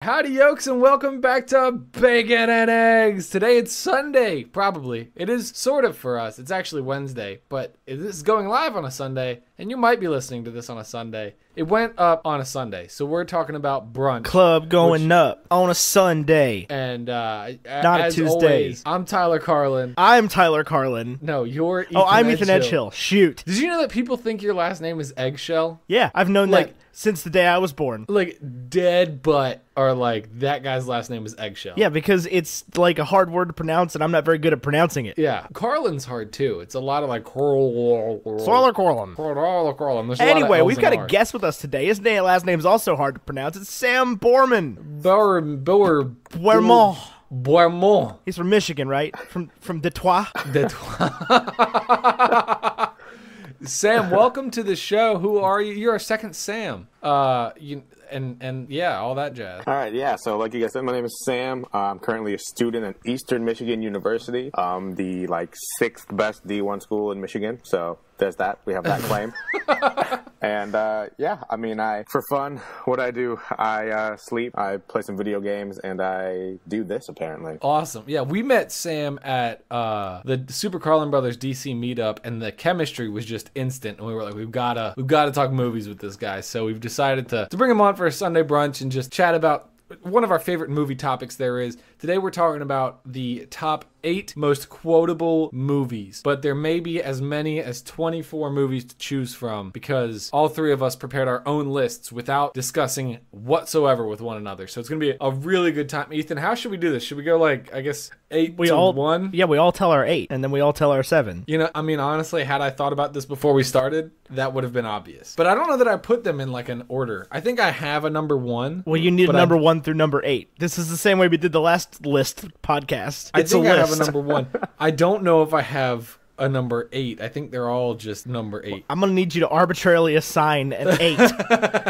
Howdy yokes and welcome back to Bacon and Eggs. Today it's Sunday, probably. It is sort of for us. It's actually Wednesday, but this is going live on a Sunday, and you might be listening to this on a Sunday. It went up on a Sunday, so we're talking about Brunch. Club going up on a Sunday. And not a Tuesday. Always, I'm Tyler Carlin. I'm Tyler Carlin. No, you're Ethan I'm Ethan Edgehill. Shoot. Did you know that people think your last name is Eggshell? Yeah, I've known that since the day I was born. Like, dead butt are like, that guy's last name is Eggshell. Yeah, because it's like a hard word to pronounce, and I'm not very good at pronouncing it. Yeah. Carlin's hard, too. It's a lot of like... Tyler Carlin. Anyway, we've got a guest with us today. His last name is also hard to pronounce. It's Sam Boerman. Boerman. He's from Michigan, right? From Detroit. Sam, welcome to the show. Who are you? You're our second Sam. And yeah, all that jazz. All right, yeah. So like you guys said, my name is Sam. I'm currently a student at Eastern Michigan University, the sixth best D1 school in Michigan. So there's that. We have that claim. And yeah, I mean, for fun, what I do, I sleep, I play some video games, and I do this apparently. Awesome. Yeah, we met Sam at the Super Carlin Brothers DC meetup, and the chemistry was just instant. And we were like, we've gotta talk movies with this guy. So we've decided to bring him on for a Sunday brunch and just chat about one of our favorite movie topics there is. Today we're talking about the top 8 most quotable movies, but there may be as many as 24 movies to choose from because all three of us prepared our own lists without discussing whatsoever with one another. So it's gonna be a really good time. Ethan, how should we do this? Should we go like, I guess, 8 to 1? Yeah, we all tell our 8, and then we all tell our 7. You know, I mean, honestly, had I thought about this before we started, that would have been obvious. But I don't know that I put them in like an order. I think I have a number 1. Well, you need number 1 through number 8. This is the same way we did the last list podcast. I think I have a number 1. I don't know if I have a number 8. I think they're all just number 8. I'm gonna need you to arbitrarily assign an 8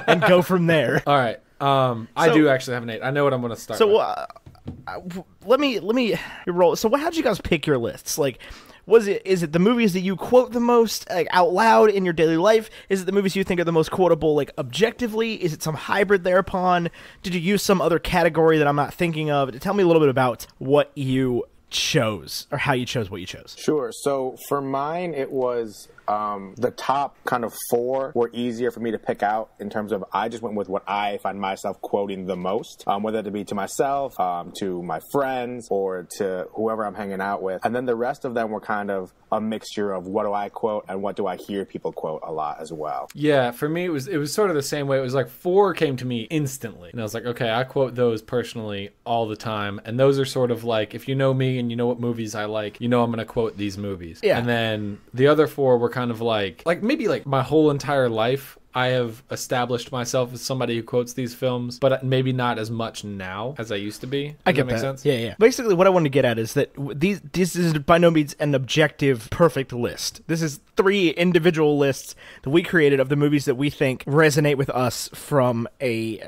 and go from there. All right. I do actually have an 8. I know what I'm gonna start. So let me roll. So how'd you guys pick your lists? Like, is it the movies that you quote the most out loud in your daily life? Is it the movies you think are the most quotable like objectively? Is it some hybrid thereupon? Did you use some other category that I'm not thinking of? Tell me a little bit about what you chose or how you chose what you chose. Sure. So for mine, it was the top kind of 4 were easier for me to pick out in terms of I just went with what I find myself quoting the most, whether it be to myself, to my friends, or to whoever I'm hanging out with. And then the rest of them were kind of a mixture of what do I quote and what do I hear people quote a lot as well. Yeah, for me, it was sort of the same way. It was like 4 came to me instantly. And I was like, okay, I quote those personally all the time. And those are sort of like, if you know me and you know what movies I like, you know I'm going to quote these movies. Yeah. And then the other 4 were kind of like maybe like my whole entire life, I have established myself as somebody who quotes these films, but maybe not as much now as I used to be. I get that. Make sense? Yeah. Basically, what I wanted to get at is that this is by no means an objective, perfect list. This is 3 individual lists that we created of the movies that we think resonate with us from a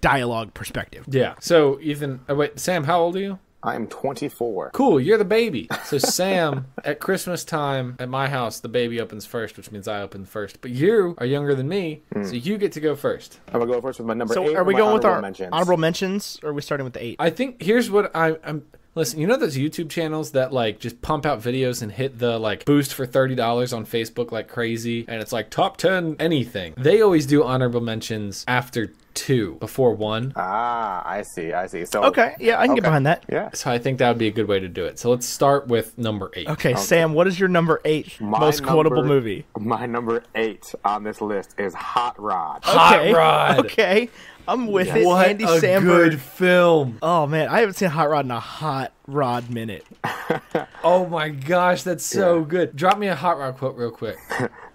dialogue perspective. Yeah. So, Ethan, wait, Sam, how old are you? I'm 24. Cool, you're the baby. So Sam, at Christmas time, at my house, the baby opens first, which means I open first. But you are younger than me, so you get to go first. I'm going to go first with my number 8. So are we going with our honorable mentions, or are we starting with the 8? I think, here's what I'm... Listen, you know those YouTube channels that just pump out videos and hit the boost for $30 on Facebook like crazy, and it's like top 10 anything? They always do honorable mentions after 2, before 1. Ah, I see. So okay, yeah, I can get behind that. Yeah. So I think that would be a good way to do it. So let's start with number 8. Okay, Sam, what is your number 8 most quotable movie? My number 8 on this list is Hot Rod. Hot Rod. Okay. I'm with it. What Andy a Samberg. good film. Oh, man. I haven't seen Hot Rod in a hot rod minute. Oh, my gosh. That's so good. Drop me a Hot Rod quote real quick.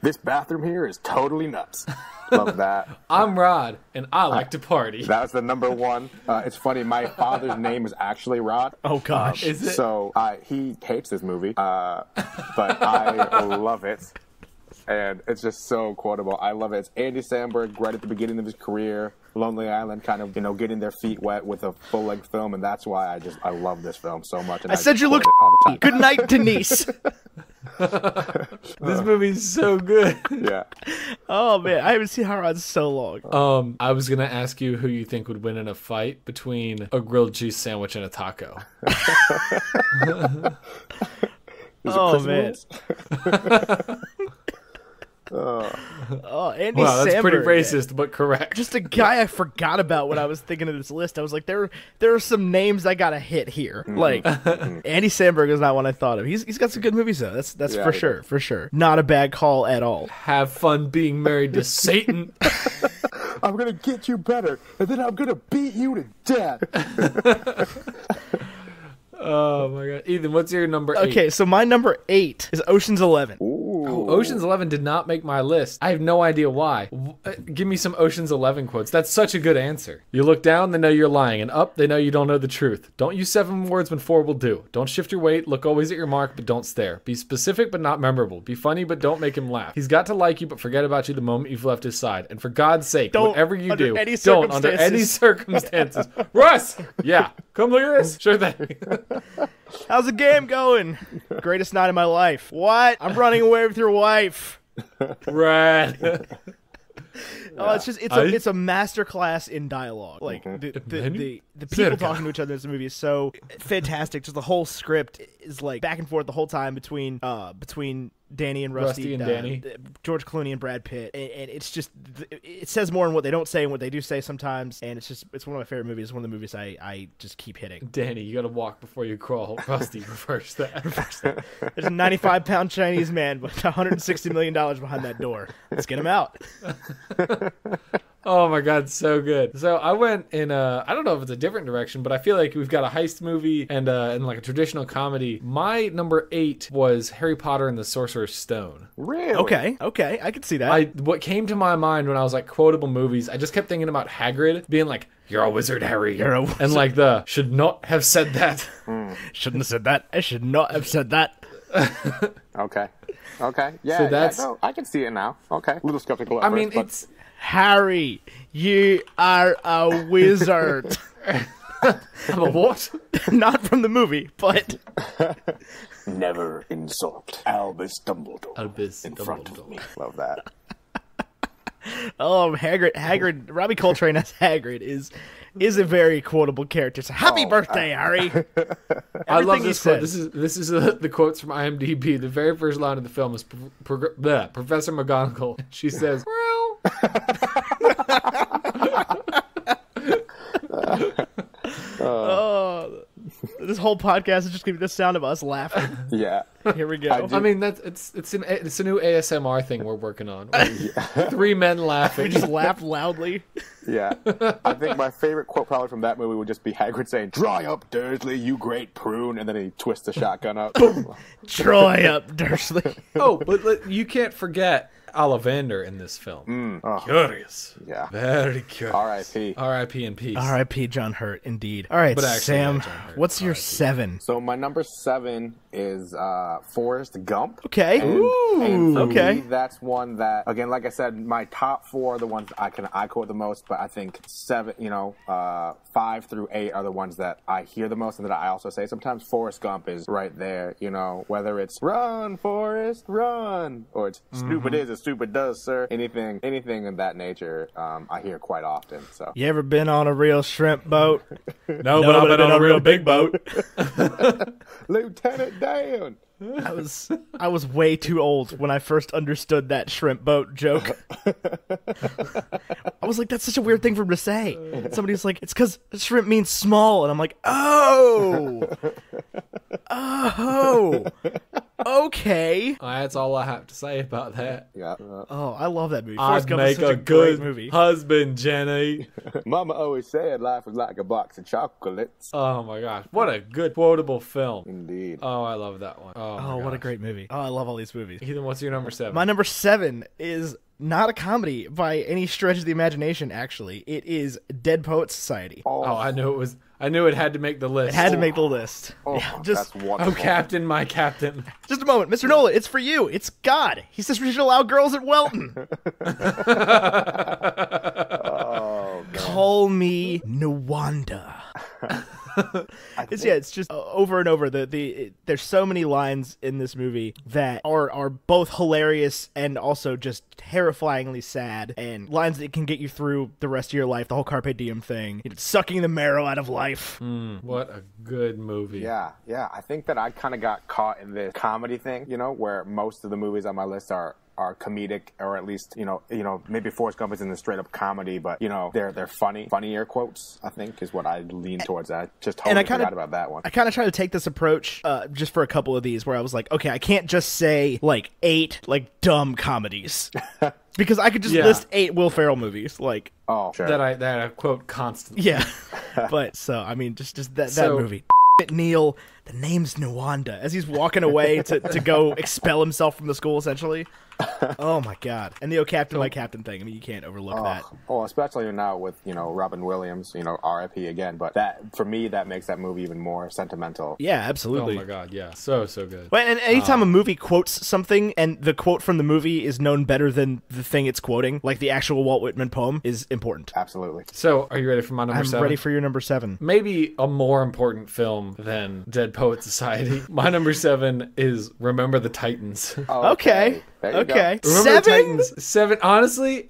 This bathroom here is totally nuts. Love that. I'm Rod, and I like to party. That was the number 1. It's funny. My father's name is actually Rod. Oh, gosh. Is it? So he hates this movie, but I love it. And it's just so quotable. I love it. It's Andy Samberg right at the beginning of his career. Lonely Island kind of, getting their feet wet with a full-length film. And that's why I love this film so much. And I said you look all the time. Good night, Denise. This movie's so good. Yeah. Oh man, I haven't seen Hot Rod in so long. I was gonna ask you who you think would win in a fight between a grilled cheese sandwich and a taco. Oh man. Oh, Andy Wow, that's pretty Samberg, racist, but correct. Just a guy I forgot about when I was thinking of this list. I was like, there are some names I gotta hit here. Like Andy Samberg is not one I thought of. He's got some good movies though. That's Yeah, for sure. Not a bad call at all. Have fun being married to Satan. I'm gonna get you better, and then I'm gonna beat you to death. Oh my god, Ethan, what's your number 8? Okay, so my number 8 is Ocean's 11. Oh, Ocean's 11 did not make my list. I have no idea why. Give me some Ocean's 11 quotes. That's such a good answer. You look down, they know you're lying, and up, they know you don't know the truth. Don't use 7 words when 4 will do. Don't shift your weight. Look always at your mark, but don't stare. Be specific, but not memorable. Be funny, but don't make him laugh. He's got to like you, but forget about you the moment you've left his side. And for God's sake, Don't whatever you under do, any don't under any circumstances. Russ! Yeah, come look at this. Sure thing. How's the game going? Greatest night of my life. What? I'm running away with your wife. Rad. Oh, it's just it's a masterclass in dialogue. Like the people talking to each other in this movie is so fantastic. Just the whole script is like back and forth the whole time between Danny and Rusty and Danny, George Clooney and Brad Pitt, and it's just it says more in what they don't say and what they do say sometimes. And it's one of my favorite movies. It's one of the movies I just keep hitting. Danny, you gotta walk before you crawl. Rusty, reverse that. There's a 95-pound Chinese man with $160 million behind that door. Let's get him out. Oh my god, so good. So I went in I don't know if it's a different direction, but I feel like we've got a heist movie and like a traditional comedy. My number 8 was Harry Potter and the Sorcerer's Stone. Really? Okay, I can see that. What came to my mind when I was like quotable movies, I just kept thinking about Hagrid being like, "You're a wizard, Harry." You're a wizard. And like the should not have said that. Shouldn't have said that. I should not have said that. Okay. Yeah, So that's- no, I can see it now. Okay. A little skeptical at I first, mean, but it's Harry, you are a wizard. I'm a what? Not from the movie, but never insult Albus Dumbledore Albus in front of me. Love that. oh, Hagrid, Robbie Coltrane as Hagrid is a very quotable character. So happy birthday, Harry. I love Everything this he quote. says. This is the quotes from IMDb. The very first line of the film is Professor McGonagall. She says, Oh, this whole podcast is just gonna be the sound of us laughing. Yeah. Here we go. I mean, it's a new ASMR thing we're working on. 3 men laughing. We just laugh loudly. Yeah. I think my favorite quote probably from that movie would just be Hagrid saying, "Dry up, Dursley, you great prune," and then he twists the shotgun up. Dry up, Dursley. Oh, but you can't forget Ollivander in this film. Curious. Yeah. Very curious. R.I.P. R.I.P. in peace. R.I.P. John Hurt, indeed. All right, But actually, Sam, yeah, John Hurt. what's your R.I.P. 7? So my number 7 is Forrest Gump. Okay. And for okay. me, that's one that, again, like I said, my top 4 are the ones I quote the most, but I think 5 through 8 are the ones that I hear the most and that I also say. Sometimes Forrest Gump is right there, whether it's "Run, Forrest, run," or it's "Stupid is as stupid does, sir." Anything of that nature, I hear quite often. So You ever been on a real shrimp boat? No, but I've been on a real big boat. Lieutenant Dan. I was way too old when I first understood that shrimp boat joke. I was like, that's such a weird thing for him to say. Somebody's like, it's because shrimp means small. And I'm like, oh, okay. That's all I have to say about that. Yeah. Oh, I love that movie. I'd Forrest Gump is make such a great good movie. husband, Jenny. Mama always said life was like a box of chocolates. Oh my gosh, what a good quotable film. Indeed. Oh, I love that one. Oh, Oh, my what a gosh. great movie. Oh, I love all these movies. Ethan, what's your number 7? My number 7 is not a comedy by any stretch of the imagination, actually. It is Dead Poets Society. Oh, I knew it had to make the list. It had to make the list. Oh, Yeah, that's wonderful. Oh, Captain, my Captain. Just a moment. Mr. Nolan, it's for you. It's God. He says we should allow girls at Welton. Oh, God. call me Nwanda. It's just over and over. There's so many lines in this movie that are both hilarious and also just terrifyingly sad, and lines that can get you through the rest of your life. The whole Carpe Diem thing, sucking the marrow out of life. What a good movie. Yeah. I think that I kind of got caught in this comedy thing, where most of the movies on my list are comedic, or at least maybe Forrest Gump is in the straight up comedy, but they're funny air quotes, I think, is what I lean towards. I just totally forgot about that one. I kind of try to take this approach just for a couple of these, where I was like, okay, I can't just say like 8 like dumb comedies because I could just list 8 Will Ferrell movies like sure. that I quote constantly. Yeah. But so I mean just that movie. Neil, the name's Nwanda, as he's walking away to go expel himself from the school, essentially. Oh my god. And the Captain My Captain thing, I mean, you can't overlook that. Oh, especially now with Robin Williams, R.I.P. again, but that for me that makes that movie even more sentimental. Yeah, absolutely. Oh my god, yeah, so good. But and anytime a movie quotes something and the quote from the movie is known better than the thing it's quoting, like the actual Walt Whitman poem, is important. Absolutely. So are you ready for my number 7? I'm ready for your number 7. Maybe a more important film than Dead Poet Society. My number 7 is Remember the Titans. Oh, okay. Okay. Remember the Titans. 7. Honestly,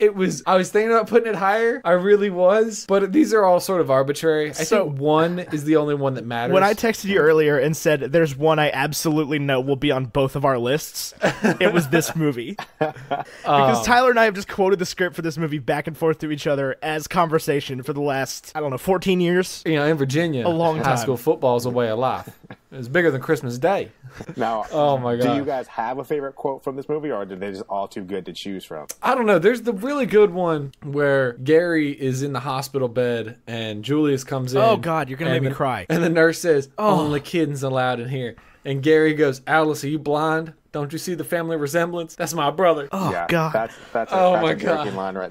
I was thinking about putting it higher. I really was. But these are all sort of arbitrary. I think 1 is the only one that matters. When I texted you earlier and said there's one I absolutely know will be on both of our lists, it was this movie. Because Tyler and I have just quoted the script for this movie back and forth to each other as conversation for the last, 14 years. In Virginia, a long time. High school football is a way of life. It's bigger than Christmas Day. Now, oh my god! Do you guys have a favorite quote from this movie, or are they just all too good to choose from? I don't know. There's the really good one where Gary is in the hospital bed and Julius comes in. Oh god, you're gonna make me cry. And the nurse says, "Only kids allowed in here." And Gary goes, "Alice, are you blind? Don't you see the family resemblance? That's my brother." Oh yeah, god, that's a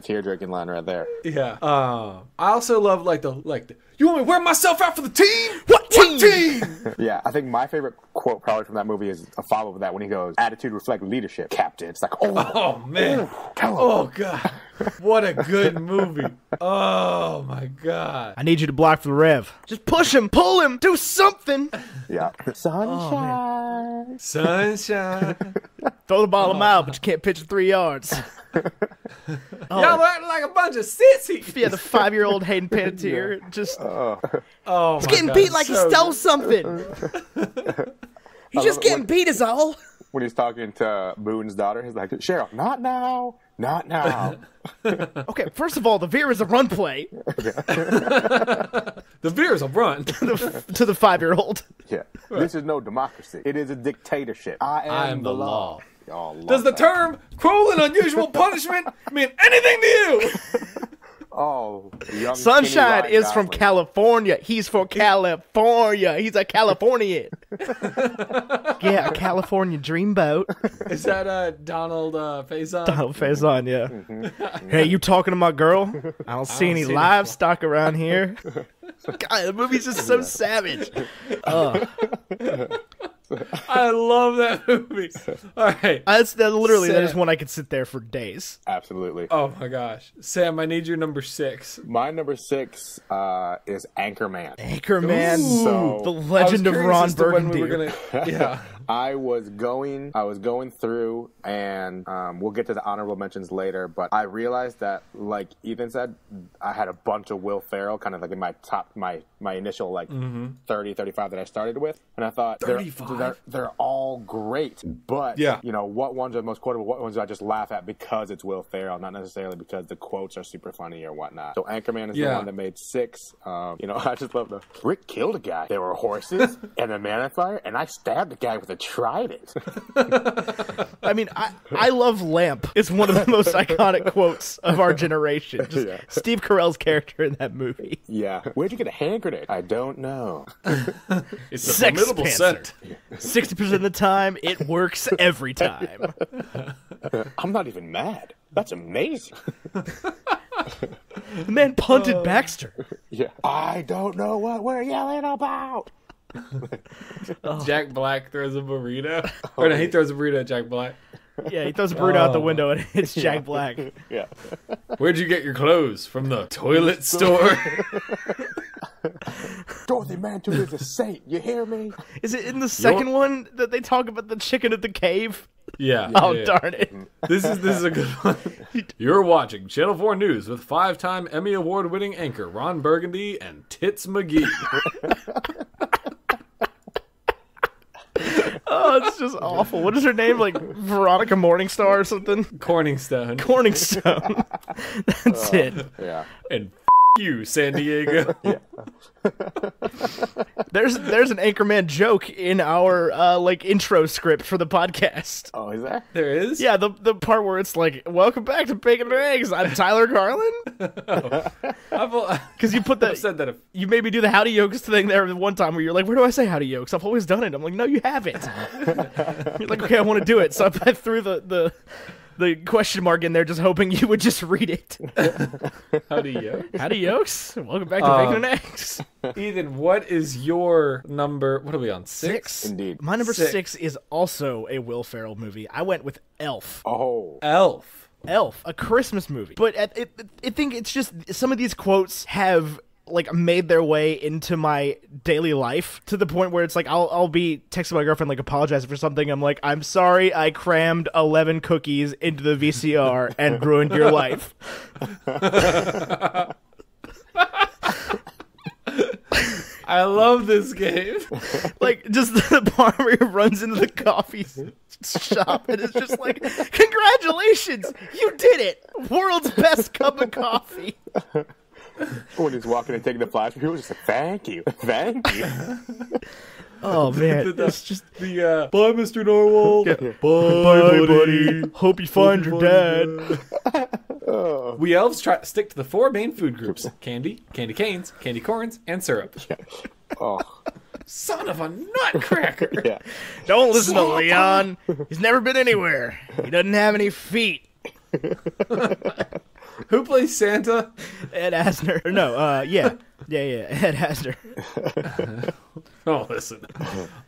tear-jerking line right there. Yeah. I also love like the. You want me to wear myself out for the team? What team? Yeah, I think my favorite quote probably from that movie is a follow of that when he goes, "Attitude reflects leadership, Captain." It's like, oh man, oh god, what a good movie. Oh my god. I need you to block for the rev. Just push him, pull him, do something. Yeah. Sunshine. Sunshine. Throw the ball a mile, but you can't pitch it 3 yards. Y'all acting like a bunch of sissies. Yeah, the 5-year-old Hayden Panettiere just he's getting beat like he stole something. He's just getting beat is all. When he's talking to Boone's daughter, he's like, "Cheryl, not now, not now." Okay, first of all, the veer is a run play. The veer is a run to the 5-year-old. Yeah, this is no democracy. It is a dictatorship. I am the law. Does the term cruel and unusual punishment mean anything to you? Young Sunshine is from California. He's from California. He's a Californian. Yeah, a California dreamboat. Is that Donald Faison? Donald Faison, yeah. Mm-hmm. Hey, you talking to my girl? I don't see any livestock around here. God, the movie's just so savage. I love that movie. All right. That is one I could sit there for days. Absolutely. Oh my gosh. Sam, I need your number 6. My number 6 is Anchorman. Anchorman. So, the legend of Ron Burgundy. Yeah. I was going through, and we'll get to the honorable mentions later, but I realized that, like Ethan said, I had a bunch of Will Ferrell, kind of like in my top, my initial 30, 35 that I started with, and I thought they're all great, but what ones are the most quotable? What ones do I just laugh at because it's Will Ferrell, not necessarily because the quotes are super funny or whatnot. So Anchorman is the one that made 6. I just love Rick killed a guy. There were horses and a man on fire, and I stabbed the guy with a trident. I mean, I love Lamp. It's one of the most iconic quotes of our generation. Just Steve Carell's character in that movie. Yeah. Where'd you get a hand grenade? I don't know. It's a formidable scent. 60% of the time, it works every time. I'm not even mad. That's amazing. The man punted Baxter. Yeah. I don't know what we're yelling about. Jack Black throws a burrito. Or no, he throws a burrito at Jack Black. Yeah, he throws a burrito out the window and it's Jack Black. Yeah. Where'd you get your clothes? From the toilet store? Dorothy Mantle is a saint. You hear me? Is it in the second one that they talk about the chicken at the cave? Yeah. Oh, yeah. darn it. This is a good one. You're watching Channel 4 News with 5-time Emmy Award-winning anchor Ron Burgundy and Tits McGee. Oh, it's just awful. What is her name? Like Veronica Morningstar or something? Corningstone. Corningstone. That's it. Yeah. And you, San Diego. There's an Anchorman joke in our intro script for the podcast. Oh, is there? There is? Yeah, the part where it's like, "Welcome back to Bacon and Eggs. I'm Tyler Garland." Because you put I've said that. You made me do the howdy yokes thing there one time where you're like, "Where do I say howdy yokes? I've always done it." I'm like, "No, you haven't." You're like, "Okay, I want to do it." So I threw the question mark in there, just hoping you would just read it. Howdy, yo. Howdy yokes. Welcome back to Bacon and Eggs. Ethan, what is your number? What are we on? 6? Indeed. My number 6 is also a Will Ferrell movie. I went with Elf. Oh. Elf. A Christmas movie. But I think it's just some of these quotes have like made their way into my daily life to the point where it's like I'll be texting my girlfriend like apologizing for something. I'm like, "I'm sorry I crammed 11 cookies into the VCR and ruined your life." I love this game. Like, just the part where he runs into the coffee shop and it's just like, "Congratulations, you did it! World's best cup of coffee." When he's walking and taking the flash, he was just like, "Thank you, thank you." Oh man, it's just the bye, Mr. Norwell. Yeah. Bye, buddy. Hope you find your dad. We elves try to stick to the 4 main food groups: candy, candy canes, candy corns, and syrup. Yeah. Oh. Son of a nutcracker. Yeah. Don't listen to Leon. He's never been anywhere. He doesn't have any feet. Who plays Santa? Ed Asner. No, yeah, Ed Asner. Oh, listen.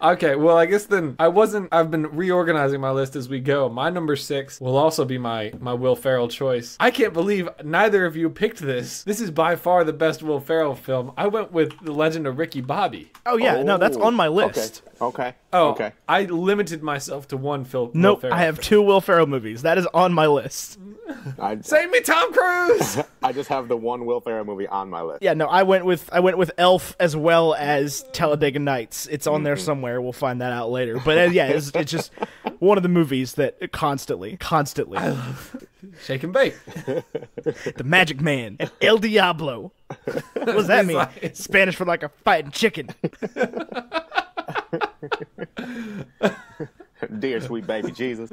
Okay, well, I guess then I've been reorganizing my list as we go. My number 6 will also be my Will Ferrell choice. I can't believe neither of you picked this. This is by far the best Will Ferrell film. I went with The Legend of Ricky Bobby. Oh, yeah, no, that's on my list. Okay. Oh, okay. I limited myself to one film. Nope, I have 2 Will Ferrell movies. That is on my list. Save me, Tom Cruise! I just have the one Will Ferrell movie on my list. Yeah, no, I went with Elf as well as Talladega Nights. It's on there somewhere. We'll find that out later. But yeah, it's just one of the movies that constantly. I love Shake and Bake. The Magic Man and El Diablo. What does that mean? Spanish for like a fighting chicken. Dear sweet baby Jesus.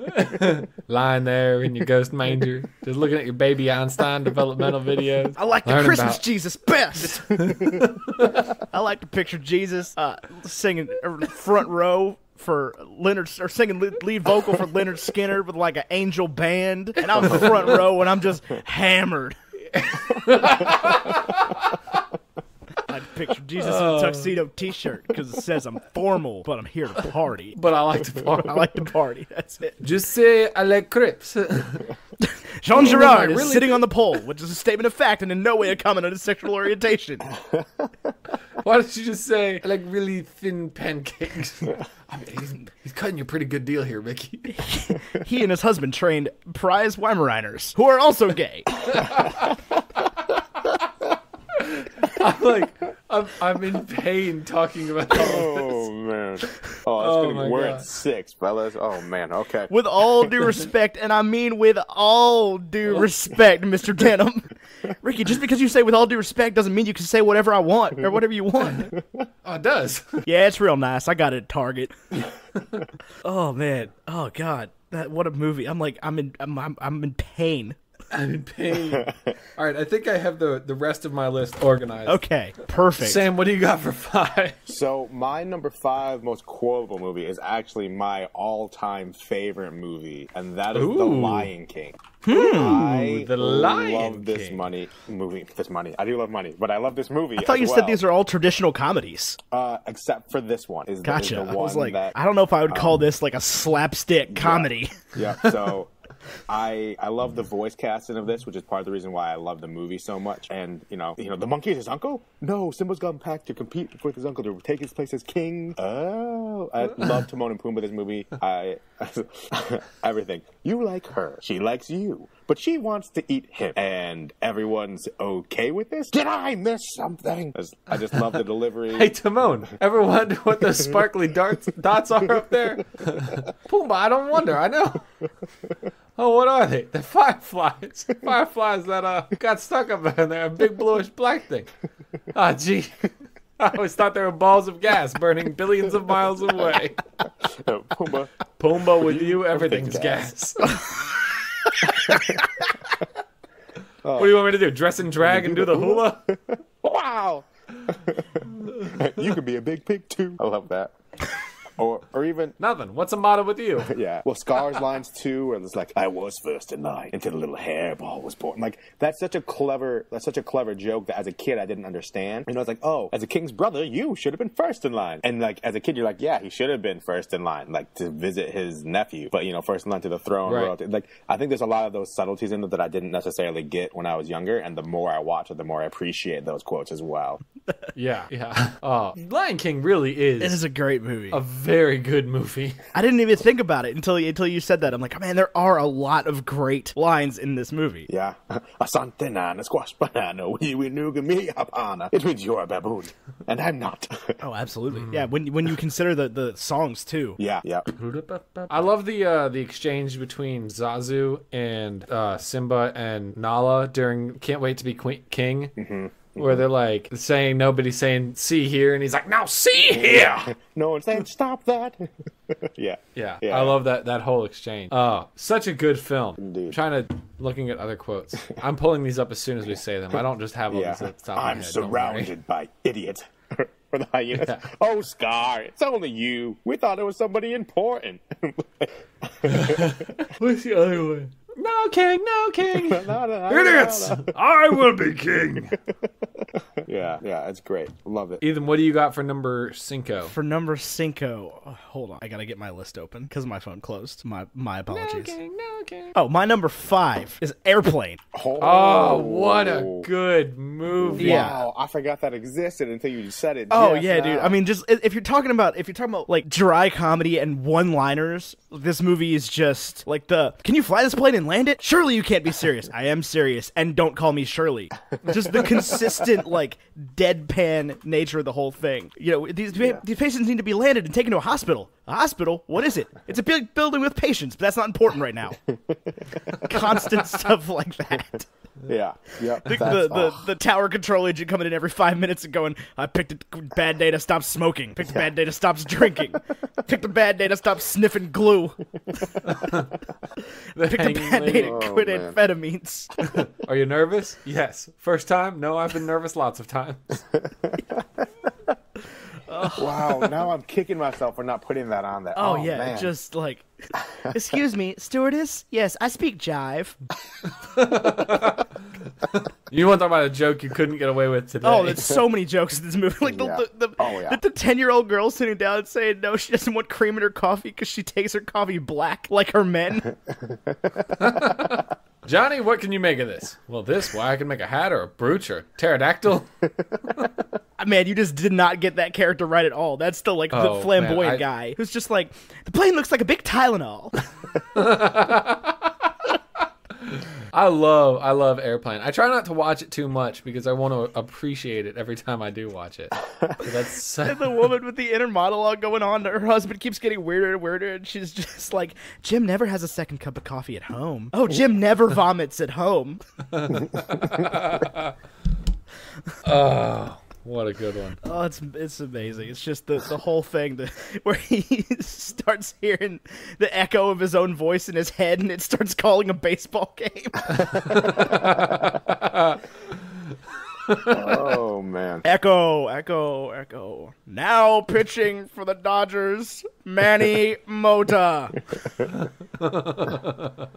Lying there in your ghost manger, just looking at your baby Einstein developmental videos. I like the Christmas Jesus best. I like to picture Jesus singing front row for Leonard, or singing lead vocal for Leonard Skinner with like an angel band, and I'm in the front row and I'm just hammered. I picture Jesus in a tuxedo T-shirt because it says I'm formal, but I'm here to party. But I like to party. I like to party. That's it. Just say I like crepes. Jean Girard is sitting on the pole, which is a statement of fact and in no way a comment on his sexual orientation. Why don't you just say I like really thin pancakes? I mean, he's cutting you a pretty good deal here, Ricky. He and his husband trained prize Weimaraners, who are also gay. I'm in pain talking about all Oh, man. Oh, we're God. at 6, fellas. Oh, man. Okay. With all due respect, and I mean with all due respect, Mr. Denham. Ricky, just because you say with all due respect doesn't mean you can say whatever I want or whatever you want. Oh, it does. Yeah, it's real nice. I got it at Target. Oh man. Oh god. What a movie. I'm in pain. I'm in pain. All right, I think I have the rest of my list organized. Okay, perfect. Sam, what do you got for 5? So my number 5 most quotable movie is actually my all-time favorite movie, and that is The Lion King. I The Lion love this King. movie. I do love money, but I love this movie. I thought you as said well. these are all traditional comedies. Except for this one. Gotcha. Is the I was one like, that, I don't know if I would call this like a slapstick comedy. Yeah. So I love the voice casting of this, which is part of the reason why I love the movie so much. And you know, the monkey is his uncle. No, Simba's gone back to compete with his uncle to take his place as king. Oh, I love Timon and Pumbaa. This movie, everything. You like her, she likes you, but she wants to eat him, and everyone's okay with this. Did I miss something? I just love the delivery. Hey, Timon, ever wonder what those sparkly dots are up there? Pumbaa, I don't wonder. I know. Oh, what are they? They're fireflies. Fireflies that got stuck up in there. A big bluish black thing. Ah, gee. I always thought they were balls of gas burning billions of miles away. Pumbaa, with you, everything's gas. What do you want me to do? Dress and drag and do the hula? Wow. You could be a big pig too. I love that. Or even Nothing. What's the matter with you? yeah. Well, Scar's lines too, where it's like, "I was first in line until the little hairball was born." Like that's such a clever joke that as a kid I didn't understand. It's like, oh, as a king's brother, you should have been first in line. And like as a kid, you're like, yeah, he should have been first in line, like to visit his nephew, but first in line to the throne. Right. Royalty. Like I think there's a lot of those subtleties in it that I didn't necessarily get when I was younger, and the more I watch it, the more I appreciate those quotes as well. Yeah. Oh, Lion King really It is a great movie. a very good movie. I didn't even think about it until you said that. I'm like, oh, man, there are a lot of great lines in this movie. Yeah. Asante nana, squash banana, wee wee nooga me hapana. It means you're a baboon, and I'm not. Oh, absolutely. Yeah, when you consider the songs too. Yeah. I love the exchange between Zazu and Simba and Nala during Can't Wait to Be King. Mm-hmm. Where they're like nobody's saying see here, and he's like, now see here. No one's saying stop that. Yeah. I love that whole exchange. Oh, such a good film. Indeed. I'm trying to looking at other quotes. I'm pulling these up as soon as we say them. I don't just have all these at the top of my I'm head, surrounded by idiots. For the hyenas. Yeah. Oh, Scar, it's only you. We thought it was somebody important. What's the other one? No king, no king. Idiots! I will be king. Yeah, it's great. Love it. Ethan, what do you got for number 5? For number 5, hold on, I gotta get my list open because my phone closed. My apologies. No king. Oh, my number 5 is Airplane. Oh, what a good movie. Yeah. Wow, I forgot that existed until you said it. Oh just yeah, now. dude. I mean, just if you're talking about like dry comedy and one-liners, this movie is just like can you fly this plane and land it? Surely you can't be serious. I am serious, and don't call me Shirley. Just the consistent like deadpan nature of the whole thing. These patients need to be landed and taken to a hospital. A hospital? What is it? It's a big building with patients, but that's not important right now. Constant stuff like that. Yeah. The tower control agent coming in every 5 minutes and going, I picked a bad day to stop smoking. Picked a bad day to stop drinking. Picked a bad day to stop sniffing glue. Picked a bad day to quit amphetamines. Are you nervous? Yes. First time? No, I've been nervous lots of times. Wow, now I'm kicking myself for not putting that on there. Oh yeah, man. just like, excuse me, stewardess? Yes, I speak jive. You want to talk about a joke you couldn't get away with today? Oh, there's so many jokes in this movie. Like the 10-year-old girl sitting down and saying no, she doesn't want cream in her coffee because she takes her coffee black like her men. Johnny, what can you make of this? Well, I can make a hat or a brooch or a pterodactyl. Man, you just did not get that character right at all. That's the the flamboyant guy who's just like, the plane looks like a big Tylenol. I love Airplane. I try not to watch it too much because I want to appreciate it every time I do watch it. That's And the woman with the inner monologue going on, her husband keeps getting weirder and weirder, and she's just like, Jim never has a second cup of coffee at home. Oh, Jim never vomits at home. what a good one. Oh, it's amazing. It's just the whole thing where he starts hearing the echo of his own voice in his head, and it starts calling a baseball game. Oh man. Echo, echo, echo. Now pitching for the Dodgers, Manny Mota.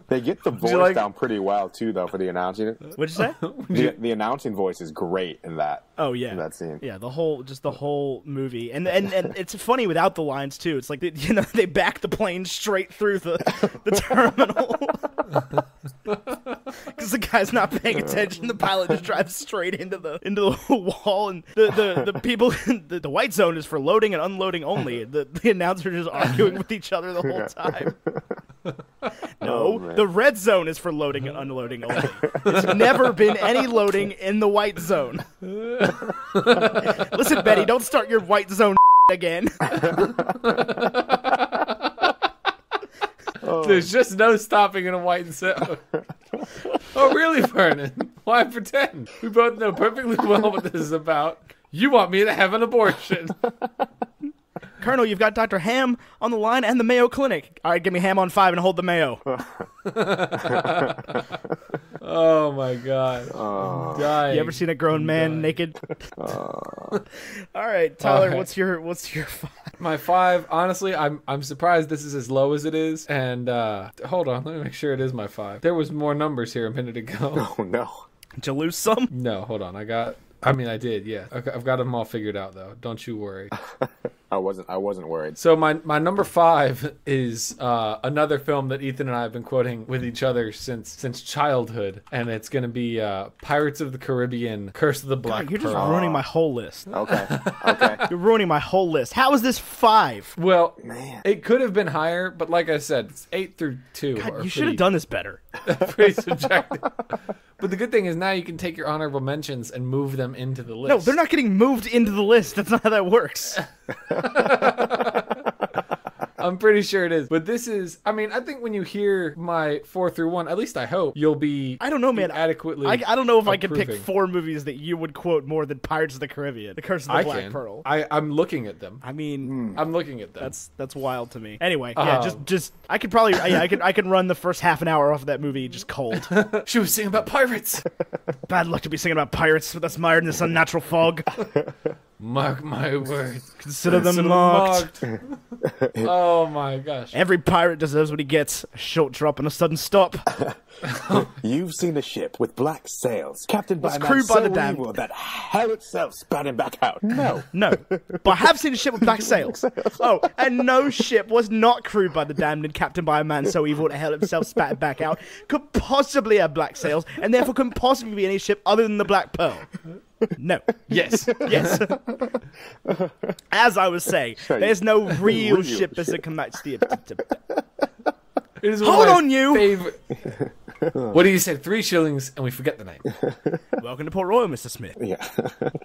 They get the voice down pretty well too, though, for the announcing. What'd you say? The announcing voice is great in that. Oh yeah, in that scene. Yeah, the whole movie, and it's funny without the lines too. It's like they back the plane straight through the terminal because the guy's not paying attention. The pilot just drives straight into the wall, and the people the white zone is for loading and unloading only. The announcers just arguing with each other the whole time. No, the red zone is for loading and unloading only. There's never been any loading in the white zone. Listen, Betty, don't start your white zone again. There's just no stopping in a white zone. Oh, really, Vernon? Why pretend? We both know perfectly well what this is about. You want me to have an abortion. Colonel, you've got Dr. Ham on the line and the Mayo Clinic. All right, give me Ham on 5 and hold the Mayo. Oh, my God. I'm dying. You ever seen a grown man naked? All right, Tyler, what's your 5? My 5, honestly, I'm surprised this is as low as it is. And hold on, let me make sure it is my 5. There was more numbers here a minute ago. Oh no. Did you lose some? No, hold on. I did, yeah. I've got them all figured out, though. Don't you worry. I wasn't worried. So my number 5 is another film that Ethan and I have been quoting with each other since childhood, and it's going to be Pirates of the Caribbean: Curse of the Black God, you're Pearl. just ruining my whole list. Okay. You're ruining my whole list. How is this 5? Well, Man. it could have been higher, but like I said, it's 8 through 2. God, you should have done this better. Pretty subjective. But the good thing is now you can take your honorable mentions and move them into the list. No, they're not getting moved into the list. That's not how that works. I'm pretty sure it is. But this is, I think when you hear my 4 through 1, at least I hope, you'll be I don't know, man. adequately I don't know if I could pick approving. 4 movies that you would quote more than Pirates of the Caribbean, The Curse of the Black Pearl. I'm looking at them. I mean, I'm looking at them. that's wild to me. Anyway, yeah, just I could probably I could run the first half an hour off of that movie just cold. She was singing about pirates. Bad luck to be singing about pirates with us mired in this unnatural fog. Mark my words. Consider them marked. Oh my gosh. Every pirate deserves what he gets. A short drop and a sudden stop. You've seen a ship with black sails, captained by a man crewed by so the damned. evil that hell itself spat him back out. No. No. But I have seen a ship with black sails. Oh, and no ship was not crewed by the damned and captained by a man so evil that hell himself spat it back out could possibly have black sails, and therefore couldn't possibly be any ship other than the Black Pearl. No. Yes. Yes. As I was saying, there's no real ship as it can match the... It is Hold on, you! Favorite... What do you say? 3 shillings and we forget the name. Welcome to Port Royal, Mr. Smith. Yeah.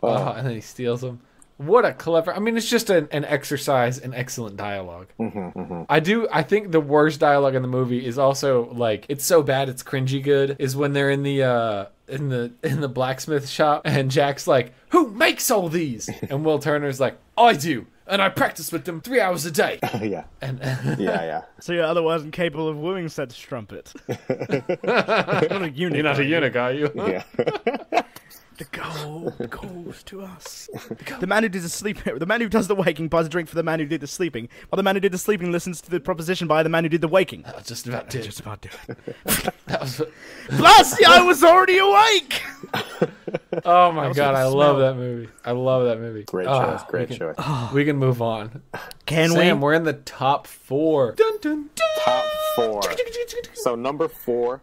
And then he steals them. What a clever... it's just an exercise in excellent dialogue. I think the worst dialogue in the movie is also, it's so bad it's cringy good, is when they're in the blacksmith shop, and Jack's like, who makes all these? And Will Turner's like, I do, and I practice with them 3 hours a day. Yeah. And Yeah. So you're otherwise incapable of wooing said strumpet. You're not a eunuch. You're not a eunuch, are you? Yeah. The gold goes to us. The man who did the sleeping, the man who does the waking buys a drink for the man who did the sleeping, while the man who did the sleeping listens to the proposition by the man who did the waking. I was just about to. Just about to. That was... Blasty, I was already awake! Oh my god, I love that movie. I love that movie. Great choice. Great choice. We can move on. Can Sam, we? we're in the top 4. Dun, dun, dun. Top 4. So number 4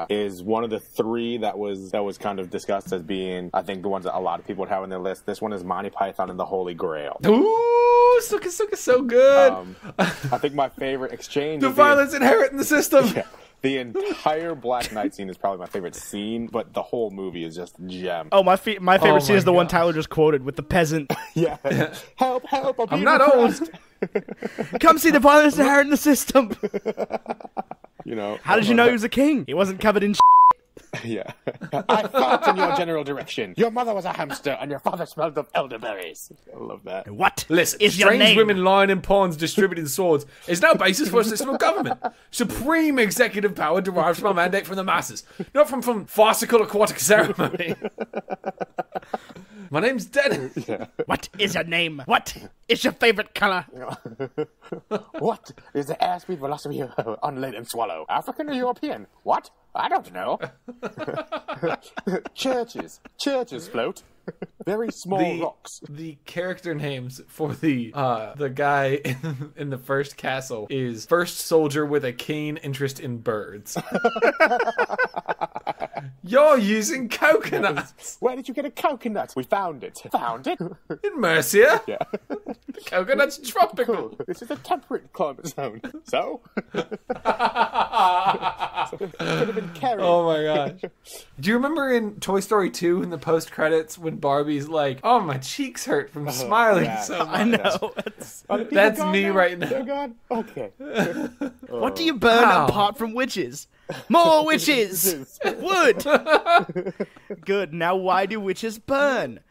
is one of the 3 that was kind of discussed as being, I think, the ones that a lot of people would have on their list. This one is Monty Python and the Holy Grail. Ooh, so good. I think my favorite exchange. The violence inherent in the system. Yeah. The entire Black Knight scene is probably my favorite scene, but the whole movie is just a gem. Oh, my favorite scene is the one gosh. Tyler just quoted with the peasant. Yeah. Help, I'm not old. Come see the violence inherent in the system. You know. How did you know he was a king? He wasn't covered in Yeah. I fought in your general direction. Your mother was a hamster, and your father smelled of elderberries. I love that. What Listen, is your strange name? women lying in ponds distributing swords is no basis for a system of government. Supreme executive power derives from a mandate from the masses, not from farcical aquatic ceremony. My name's Dennis. Yeah. What is your name? What is your favorite color? What is the airspeed velocity of unladen swallow? African or European? What? I don't know. Churches float. Very small rocks. The character names for the guy in the first castle is First Soldier with a keen interest in birds. You're using coconuts. Where did you get a coconut? We found it. Found it? In Mercia? Yeah. The coconut's tropical. Cool. This is a temperate climate zone. So? Could have been carried. Oh my gosh. Do you remember in Toy Story 2 in the post-credits when Barbie's like, oh, my cheeks hurt from smiling so much? I know. That's gone me now? right now. They're gone? Okay. What do you burn Ow. apart from witches? More witches! Wood! Good. Now why do witches burn?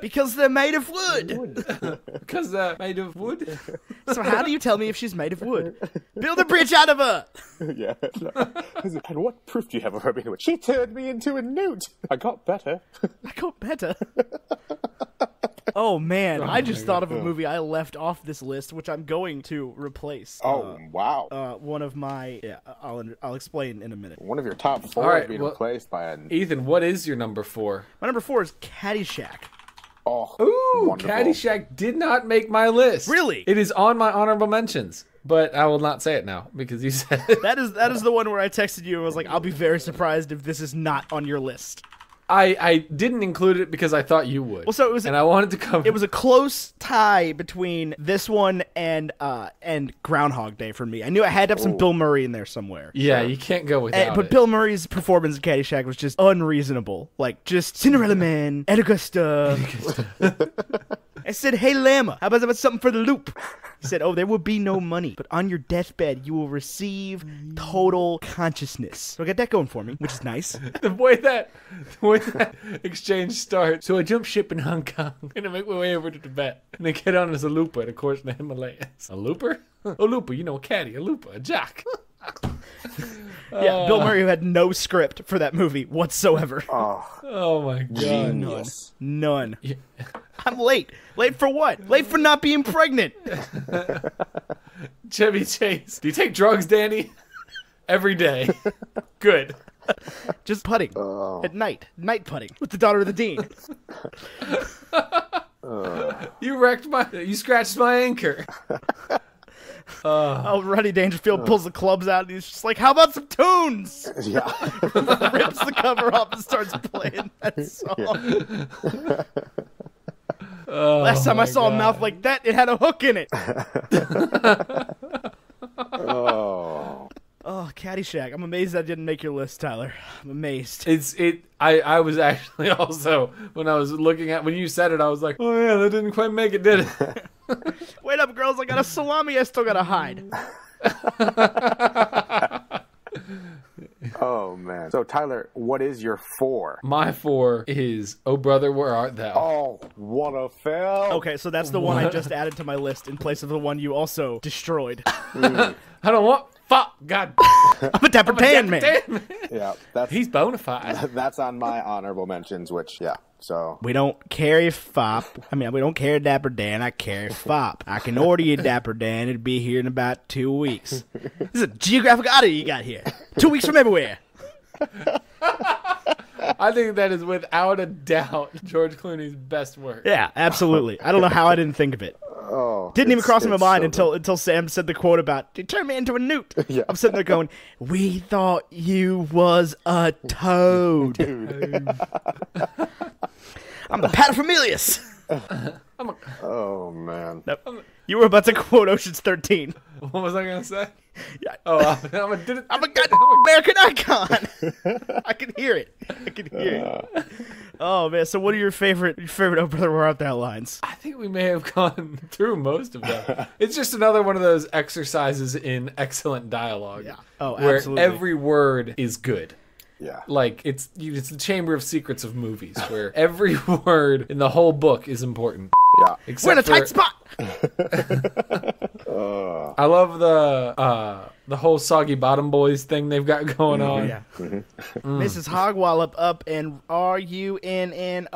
Because they're made of wood. Because made of wood? So how do you tell me if she's made of wood? Build a bridge out of her! Yeah. And what proof do you have of her being a witch? She turned me into a newt. I got better. I got better. Oh man, I just thought of a movie I left off this list, which I'm going to replace. Oh, wow. One of my... Yeah, I'll explain in a minute. One of your top four All right, is being well- replaced by an... Ethan, what is your number 4? My number 4 is Caddyshack. Oh, Ooh, wonderful. Caddyshack did not make my list. Really? It is on my honorable mentions, but I will not say it now because you said it. That is the one where I texted you and was like, I'll be very surprised if this is not on your list. I didn't include it because I thought you would. Well, so it was... and I wanted to cover. It was a close tie between this one and Groundhog Day for me. I knew I had to have some Bill Murray in there somewhere. Yeah, you can't go without But it. Bill Murray's performance in Caddyshack was just unreasonable. Like, just Cinderella Man, Ed Augusta. I said, hey, Lama, how about something for the loop? He said, oh, there will be no money, but on your deathbed, you will receive total consciousness. So I got that going for me, which is nice. the way that exchange starts. So I jump ship in Hong Kong and I make my way over to Tibet. And I get on as a looper, and of course, in the Himalayas. A looper? A looper, you know, a caddy, a looper, a jack. Yeah, Bill Murray had no script for that movie whatsoever. Oh my god. Genius. None. I'm late. Late for what? Late for not being pregnant. Chevy Chase. Do you take drugs, Danny? Every day. Good. Just putting at night. Night putting with the daughter of the dean. You scratched my anchor. Oh, Rodney Dangerfield pulls the clubs out and he's just like, how about some tunes? Yeah. Rips the cover off and starts playing that song. Last time I saw a mouth like that, it had a hook in it. Oh, Caddyshack. I'm amazed that didn't make your list, Tyler. I'm amazed. I was actually also, when I was looking at, when you said it, I was like, oh yeah, that didn't quite make it, did it? Wait up, girls. I got a salami I still gotta hide. Oh, man. So, Tyler, what is your 4? My 4 is Oh Brother, Where Art Thou? Oh, what a film. Okay, so that's the one I just added to my list in place of the one you also destroyed. I don't want fuck. God. I'm a Dapper Dan man. Yeah, that's He's bona fide. that's on my honorable mentions, which, yeah, so. We don't carry fop. I mean, we don't carry Dapper Dan. I carry fop. I can order you Dapper Dan. It'd be here in about 2 weeks. This is a geographic oddity you got here. 2 weeks from everywhere. I think that is without a doubt George Clooney's best work. Yeah, absolutely. I don't know how I didn't think of it. Oh, Didn't even cross my mind so until Sam said the quote about, "You turned me into a newt." Yeah. I'm sitting there going, "We thought you was a toad." I'm the paterfamilias. Oh, man. Nope. You were about to quote Ocean's 13. What was I going to say? Yeah. Oh, I'm a goddamn American icon. I can hear it. I can hear it. Oh man! So, what are your favorite "Oh Brother, Where Art Thou" lines? I think we may have gone through most of them. It's just another one of those exercises in excellent dialogue. Yeah. Oh, where absolutely. every word is good. Yeah. Like, it's the chamber of secrets of movies, where every word in the whole book is important. Yeah. We're in a tight spot. I love the whole Soggy Bottom Boys thing they've got going on. Yeah. Mrs. Hogwallop up and RUNNOFT.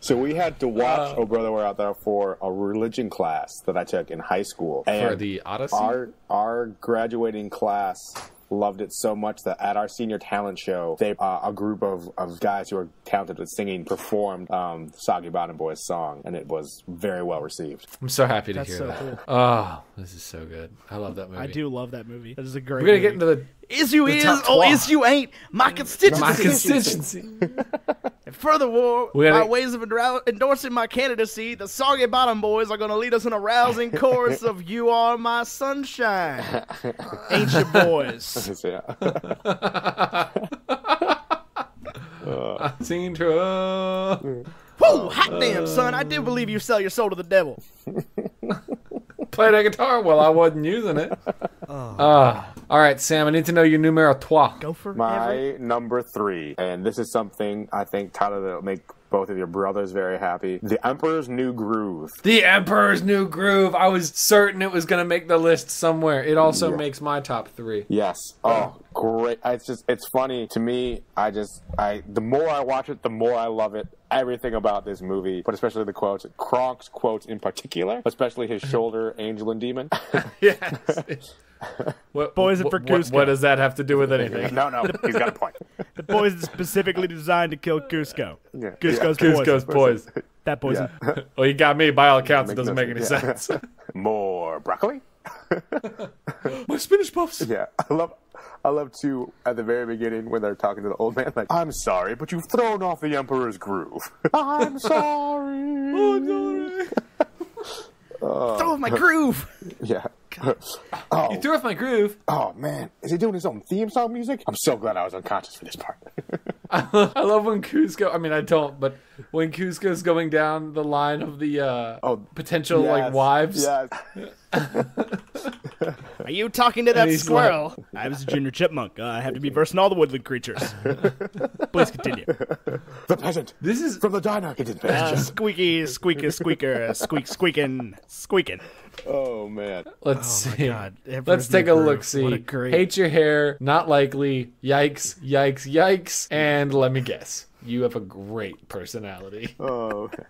So we had to watch Oh Brother Where Art Thou for a religion class that I took in high school. And For the Odyssey? Our graduating class loved it so much that at our senior talent show, they a group of guys who are talented with singing performed Soggy Bottom Boys song, and it was very well received. I'm so happy to That's hear so that. cool. Oh, this is so good. I love that movie. I do love that movie. That is a great We're going to movie. get into Is you the is top or 12. is you ain't my constituency. my constituency. And furthermore, We gotta- by ways of endorsing my candidacy, the Soggy Bottom Boys are going to lead us in a rousing chorus of "You Are My Sunshine." Ain't your boys? So, yeah. Singing to Whoa, hot damn, son! I do believe you sell your soul to the devil. play that guitar. Well, I wasn't using it. All right, Sam, I need to know your numero trois. Go for My number 3, and this is something I think, Tyler, that'll make both of your brothers very happy. The Emperor's New Groove. The Emperor's New Groove. I was certain it was going to make the list somewhere. It also makes my top 3. Yes. Oh, great. It's funny to me. The more I watch it, the more I love it. Everything about this movie, but especially the quotes, Kronk's quotes in particular, especially his shoulder, angel and demon. Yes. Poison for Cusco. What does that have to do with anything? No, he's got a point. The poison is specifically designed to kill Cusco. Yeah. Cusco's Cusco's poison. That poison. Yeah. Well, you got me. By all accounts, it Makes doesn't no make any sense. sense. More broccoli? My spinach puffs. Yeah. I love too, at the very beginning when they're talking to the old man, like, I'm sorry, but you've thrown off the Emperor's groove. I'm sorry. Throw off my groove. Yeah. You threw off my groove. Oh, man. Is he doing his own theme song music? I'm so glad I was unconscious for this part. I love when Cusco. I mean, I don't, but when Cusco's going down the line of the potential like wives. Yes. Are you talking to that he's squirrel? I was a junior chipmunk. I have to be versed in all the woodland creatures. Please continue. The peasant. This is From the diner. He didn't pay attention. Squeaky, squeaker, squeaker, squeaking. Oh, man. Let's see. God. Let's take a look. See. What a great. Hate your hair. Not likely. Yikes. Yikes. Yikes. And let me guess. You have a great personality. Oh, okay.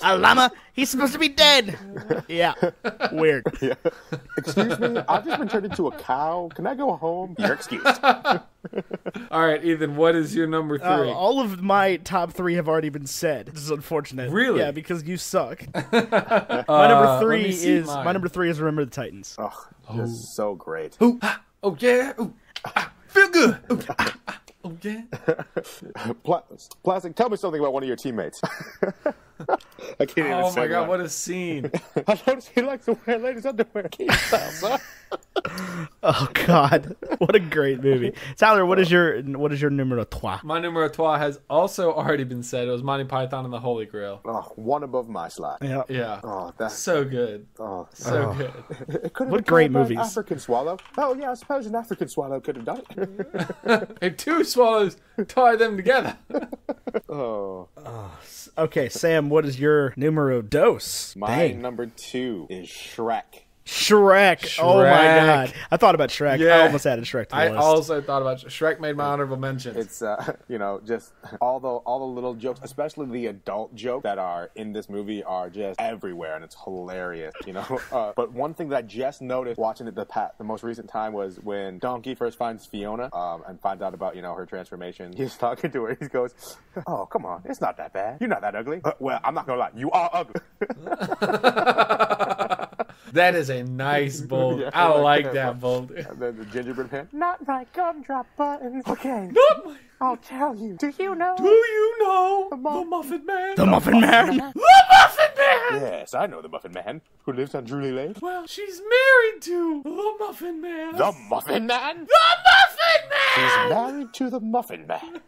A llama? He's supposed to be dead. Yeah. Weird. Yeah. Excuse me, I've just been turned into a cow. Can I go home? You're excused. All right, Ethan, what is your number 3? All of my top 3 have already been said. This is unfortunate. Really? Yeah, because you suck. My number 3 let me see is mine. my number 3 is Remember the Titans. Oh, this is so great. Ooh, ah, oh yeah. Ooh, ah, feel good. Ooh, ah, ah, oh yeah. Plastic, tell me something about one of your teammates. I can't even Oh say my god, one. what a scene. I noticed he likes to wear ladies' underwear. Keep style, son. Oh God, what a great movie. Tyler, what is your numero trois? My numero trois has also already been said. It was Monty Python and the Holy Grail. Oh, one above my slide. Yeah. Yeah. Oh, that's So good. oh, So good. It could have What been great called by an movies. African swallow. Oh yeah, I suppose an African swallow could have done it. If 2 swallows tie them together. Oh, Okay, Sam, what is your numero dos? my Dang. number 2 is Shrek. Shrek. Oh my Shrek. God, I thought about Shrek. Yeah. I almost added Shrek to the I list. also thought about Shrek. Made my honorable mentions. It's just all the little jokes, especially the adult jokes that are in this movie are just everywhere, and it's hilarious. But one thing that I just noticed watching it the most recent time was when Donkey first finds Fiona and finds out about her transformation. He's talking to her. He goes, "Oh, come on, it's not that bad. You're not that ugly." Well, I'm not gonna lie, you are ugly. That is a nice bold. Yeah, I like that. that bold. And then the gingerbread man, not my gumdrop buttons. Okay, Not my. I'll tell you. Do you know? Do you know the Muffin Man? the Muffin Man. The Muffin Man. Yes, I know the Muffin Man who lives on Drury Lane. Well, she's married to the Muffin Man. The Muffin Man? The Muffin Man. She's married to the Muffin Man.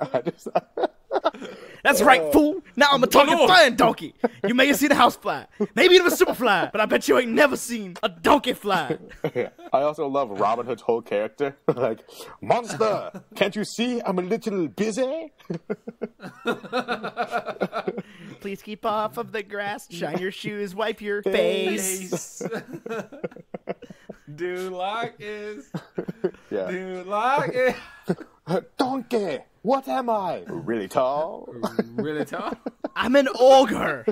That's right, fool. Now I'm a talking Lord. flying donkey. You may have seen a house fly, maybe even a super fly, but I bet you ain't never seen a donkey fly. Yeah. I also love Robin Hood's whole character. Like, monster, can't you see I'm a little busy? Please keep off of the grass, shine your shoes, wipe your face. Do like is. Yeah. Do like it. Donkey, what am I? Really tall? Really tall. I'm an ogre.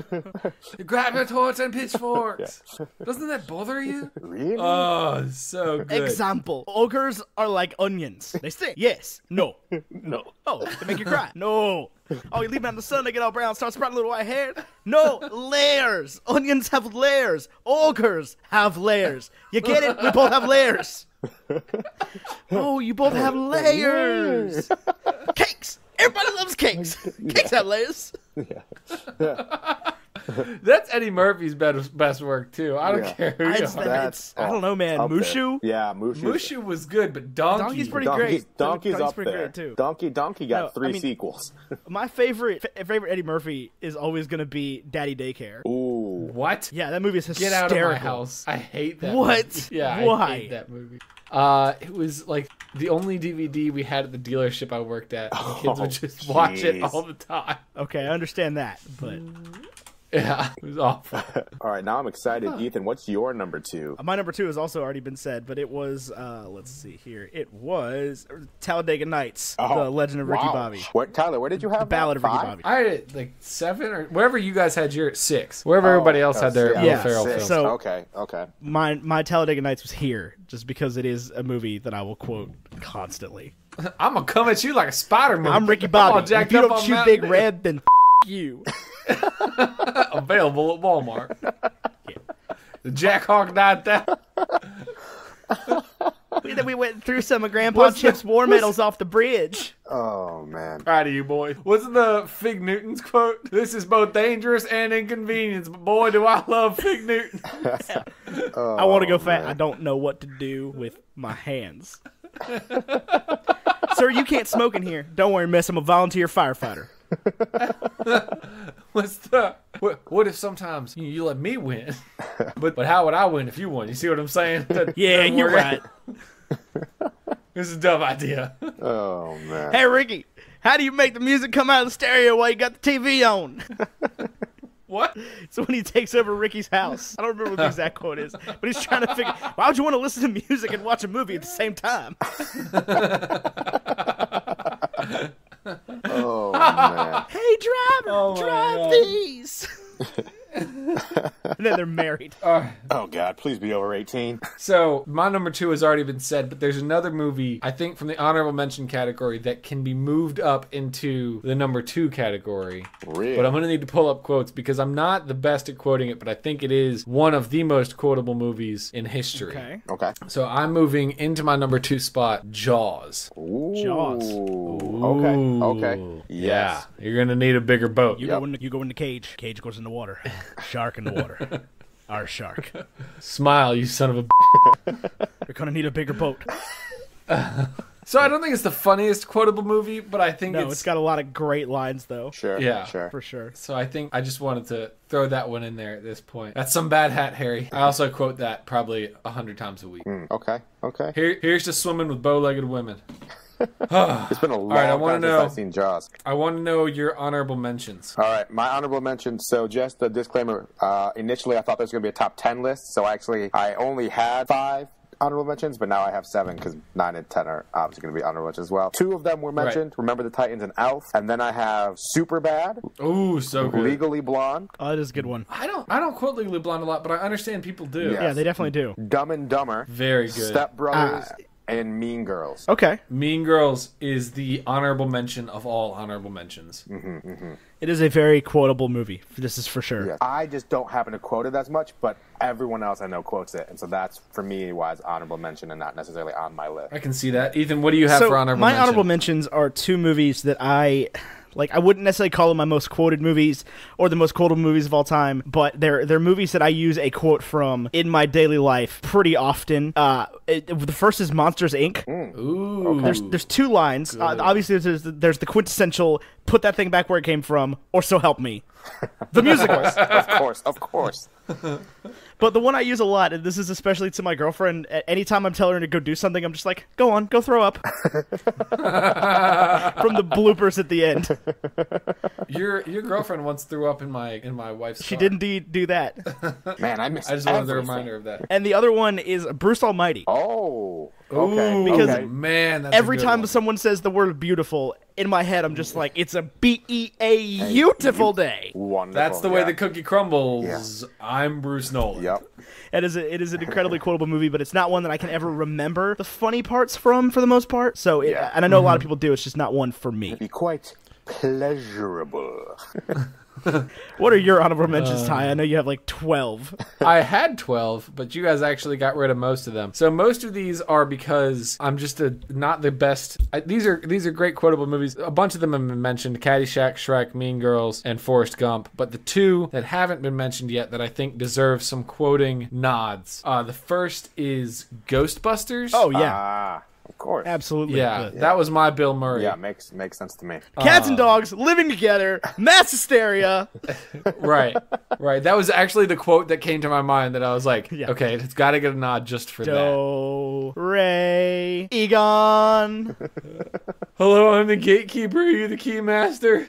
Grab your torch and pitchforks. Doesn't that bother you? Really? Oh, so good. Example. Ogres are like onions. They stink. Yes. No. No. Oh, they make you cry. No. Oh, you leave them in the sun, they get all brown, start sprouting little white hair? No. Layers. Onions have layers. Ogres have layers. You get it? We both have layers. Oh, you both have layers. Cakes. Everybody loves cakes. Cakes have layers. That's Eddie Murphy's best work too. I don't care who you are. I don't know, man. Mushu? Yeah, Mushu. Mushu was good, but Donkey. Donkey's pretty great. Donkey's up pretty there. great too. Donkey got three sequels. My favorite Eddie Murphy is always going to be Daddy Daycare. Ooh. What? Yeah, that movie is Get hysterical. out of my house. I hate that What? movie. Yeah, Why? I hate that movie. It was like the only DVD we had at the dealership I worked at. And the kids would just watch it all the time. Okay, I understand that, but Yeah, it was awful. All right, now I'm excited. Ethan, what's your number 2? my number 2 has also already been said, but it was, let's see here. It was Talladega Nights, The Legend of Ricky Bobby. What, Tyler, where did you have The Ballad of Ricky Bobby. I had it like 7 or wherever you guys had your 6. Wherever everybody else had their Will Ferrell 6. films. So- Okay. My Talladega Nights was here, just because it is a movie that I will quote constantly. I'm gonna come at you like a spider movie. I'm Ricky I'm all Bobby. jacked If you up don't on shoot Mountain Big Dew. Red, then you. Available at Walmart. The Jack Hawk 9000. Then we went through some of Grandpa Chip's war medals off the bridge. Oh, man. Proud of you, boy. Wasn't the Fig Newton's quote? This is both dangerous and inconvenience, but boy, do I love Fig Newton. I want to go fast. I don't know what to do with my hands. Sir, you can't smoke in here. Don't worry, miss. I'm a volunteer firefighter. What if sometimes you let me win? But how would I win if you won? You see what I'm saying? Yeah, you're right. This is a dumb idea. Oh, man. Hey, Ricky, how do you make the music come out of the stereo while you got the TV on? What? So when he takes over Ricky's house. I don't remember what the exact quote is, but he's trying to figure, why would you want to listen to music and watch a movie at the same time? Oh, man. Hey, driver, Oh, my drive God. these. And then they're married. Oh, God, please be over 18. So my number 2 has already been said, but there's another movie, I think, from the honorable mention category that can be moved up into the number 2 category. Really? But I'm going to need to pull up quotes because I'm not the best at quoting it, but I think it is one of the most quotable movies in history. Okay. So I'm moving into my number 2 spot, Jaws. Ooh. Jaws. Okay. Yeah, you're going to need a bigger boat. You go in the cage. Cage goes in the water. Shark in the water. Our shark. Smile, you son of a... You're gonna need a bigger boat. So I don't think it's the funniest quotable movie, but I think No, it's got a lot of great lines though. Sure. Yeah. Sure. For sure. So I think I just wanted to throw that one in there at this point. That's some bad hat, Harry. I also quote that probably 100 times a week. Okay. Here's to swimming with bow-legged women. It's been a long time since I've seen Jaws. I want to know your honorable mentions. All right, my honorable mentions. So just a disclaimer. Initially, I thought there was going to be a top 10 list. So I only had 5 honorable mentions, but now I have 7 because 9 and 10 are obviously going to be honorable mentions as well. 2 of them were mentioned. Right. Remember the Titans and Elf. And then I have Superbad. Ooh, so good. Legally Blonde. Oh, that is a good one. I don't quote Legally Blonde a lot, but I understand people do. Yes. Yeah, they definitely do. Dumb and Dumber. Very good. Step Brothers. And Mean Girls. Okay. Mean Girls is the honorable mention of all honorable mentions. It is a very quotable movie. This is for sure. Yes. I just don't happen to quote it as much, but everyone else I know quotes it. And so that's, for me, why it's honorable mention and not necessarily on my list. I can see that. Ethan, what do you have for honorable mention? My honorable mentions are 2 movies that I wouldn't necessarily call them my most quoted movies or the most quotable movies of all time, but they're movies that I use a quote from in my daily life pretty often. The first is Monsters Inc. Ooh. There's two lines. Obviously, there's the quintessential "put that thing back where it came from," or "so help me." The musical. Of course. But the one I use a lot, and this is especially to my girlfriend, anytime I'm telling her to go do something, I'm just like, go on, go throw up. From the bloopers at the end. Your girlfriend once threw up in my wife's car. She did indeed do that. Man, I missed I just wanted a everything. reminder of that. And the other one is Bruce Almighty. Oh. Okay. Ooh, Because man, that's Every a good time one. someone says the word beautiful, in my head, I'm just like, it's a beautiful day. Wonderful. That's the way yeah. the cookie crumbles. I'm Bruce Nolan. Yep. It is an incredibly quotable movie, but it's not one that I can ever remember the funny parts from, for the most part. So, and I know a lot of people do. It's just not one for me. Be quite pleasurable. What are your honorable mentions, Ty? I know you have like 12. I had 12, but you guys actually got rid of most of them. So most of these are because I'm just not the best. These are great quotable movies. A bunch of them have been mentioned: Caddyshack, Shrek, Mean Girls, and Forrest Gump. But the two that haven't been mentioned yet that I think deserve some quoting nods. The first is Ghostbusters. Oh, yeah. Ah, of course. Absolutely. yeah, that was my Bill Murray. Yeah, makes sense to me. Cats and dogs living together, mass hysteria. Right. That was actually the quote that came to my mind that I was like, okay, it's got to get a nod just for that. Do, Ray, Egon. Hello, I'm the gatekeeper. Are you the key master?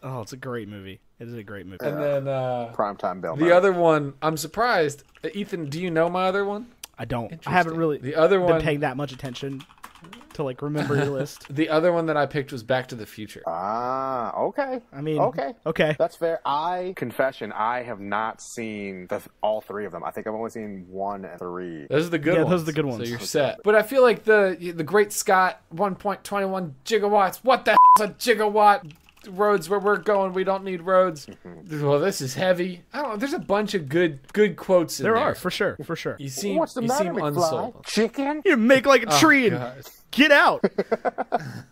Oh, it's a great movie. It is a great movie. And then Primetime Bill the Murray. other one, I'm surprised. Ethan, do you know my other one? I don't. I haven't really The other been one, paying that much attention to like remember your list. the other one that I picked was Back to the Future. Ah, okay. I mean, okay. That's fair. I have not seen all three of them. I think I've only seen 1 and 3. Those are the good Yeah, ones. those are the good ones. So you're set. But I feel like the Great Scott, 1.21 gigawatts. What the hell is a gigawatt? Roads where we're going, we don't need roads. Well, this is heavy. I don't know. There's a bunch of good quotes in there. there are for sure. You seem What's the matter, seem McFly? unsold. Chicken? You make like a tree and God. get out.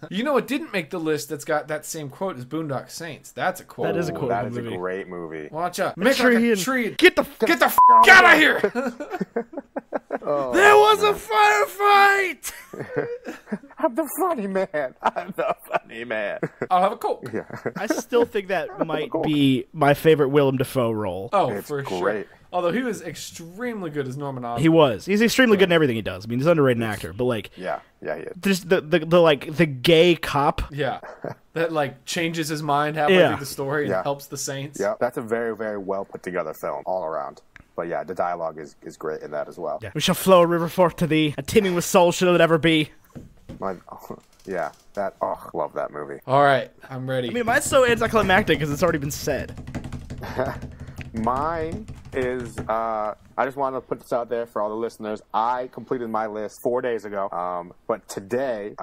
You know what didn't make the list that's got that same quote as Boondock Saints? That's a quote. That is a quote. That is movie. a great movie. Watch out. Make Tree like a and tree. Get the Get out of here. There was a firefight. I'm the funny man. I'm the funny man. I'll have a Coke. Yeah. I still think that might be my favorite Willem Dafoe role. Oh, It's for sure. great. Although he was extremely good as Norman Osborn. He was. He's extremely good in everything he does. I mean, he's an underrated actor, but like, Yeah, he is. just the gay cop. Yeah. That like changes his mind halfway Yeah. through the story and Yeah. helps the Saints. Yeah, that's a very, very well put together film all around. But yeah, the dialogue is great in that as well. Yeah. We shall flow a river forth to thee, a teeming with soul should it ever be. Yeah, love that movie. All right, I'm ready. I mean, mine's so anticlimactic because it's already been said. Mine is, I just want to put this out there for all the listeners. I completed my list 4 days ago, but today,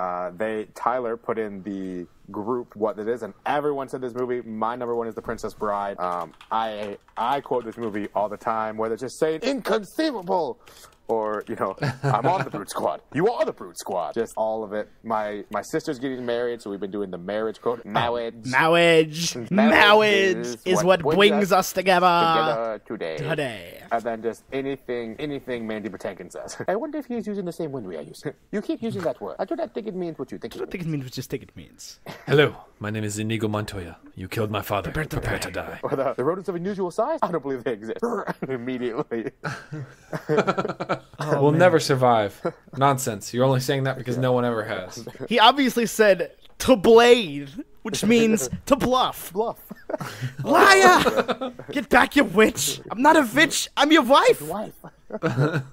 Tyler put in the group what it is, and everyone said this movie. My number one is The Princess Bride. I quote this movie all the time, whether it's just saying, inconceivable! Or, I'm on the Brute Squad. You are the Brute Squad. Just all of it. My sister's getting married, so we've been doing the marriage quote. Marriage is what brings us together today. And then just anything Mandy Patinkin says. I wonder if he's using the same word we are using. You keep using that word. I do not think it means what you think I don't think it means what you think it means. Hello, my name is Inigo Montoya. You killed my father. Prepare to die. Or the rodents of unusual size? I don't believe they exist. Immediately. We'll never survive. Nonsense. You're only saying that because no one ever has. He obviously said to blade, which means to bluff. Bluff. Liar! Get back, you witch! I'm not a bitch. I'm your wife. Wife.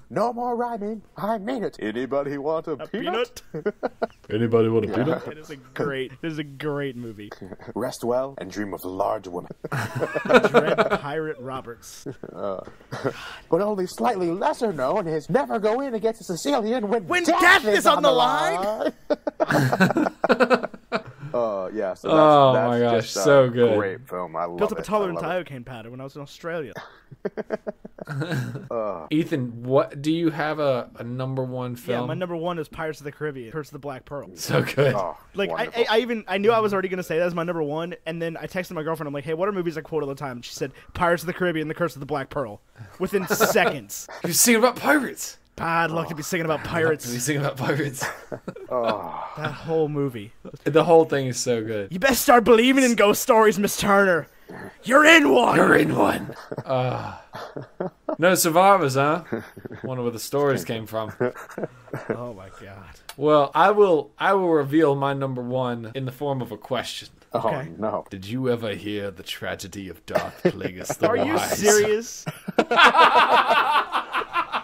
No more rhyming. I mean it. Anybody want a peanut? Anybody want a peanut? It is a great movie. Rest well and dream of large women. Dread Pirate Roberts. But only slightly lesser known is never go in against a Sicilian when death is on the line. Yeah. So that's my gosh, just a so good. Great film. I love Built it. up a tolerant iocane powder when I was in Australia. Ethan, what do you have a number one film? Yeah, my number one is Pirates of the Caribbean, Curse of the Black Pearl. So good. Oh, Like wonderful. I knew I was already gonna say that as my number one, and then I texted my girlfriend. I'm like, hey, what are movies I quote all the time? She said Pirates of the Caribbean, The Curse of the Black Pearl, within seconds. You're singing about pirates. Bad luck to be singing about We pirates. sing about pirates. That whole movie. The whole thing is so good. You best start believing in ghost stories, Miss Turner. You're in one. You're in one. No survivors, huh? Wonder where the stories came from. Oh my god. Well, I will reveal my number one in the form of a question. Okay. Oh, no. Did you ever hear the tragedy of Darth Plagueis the Are Wise? you serious?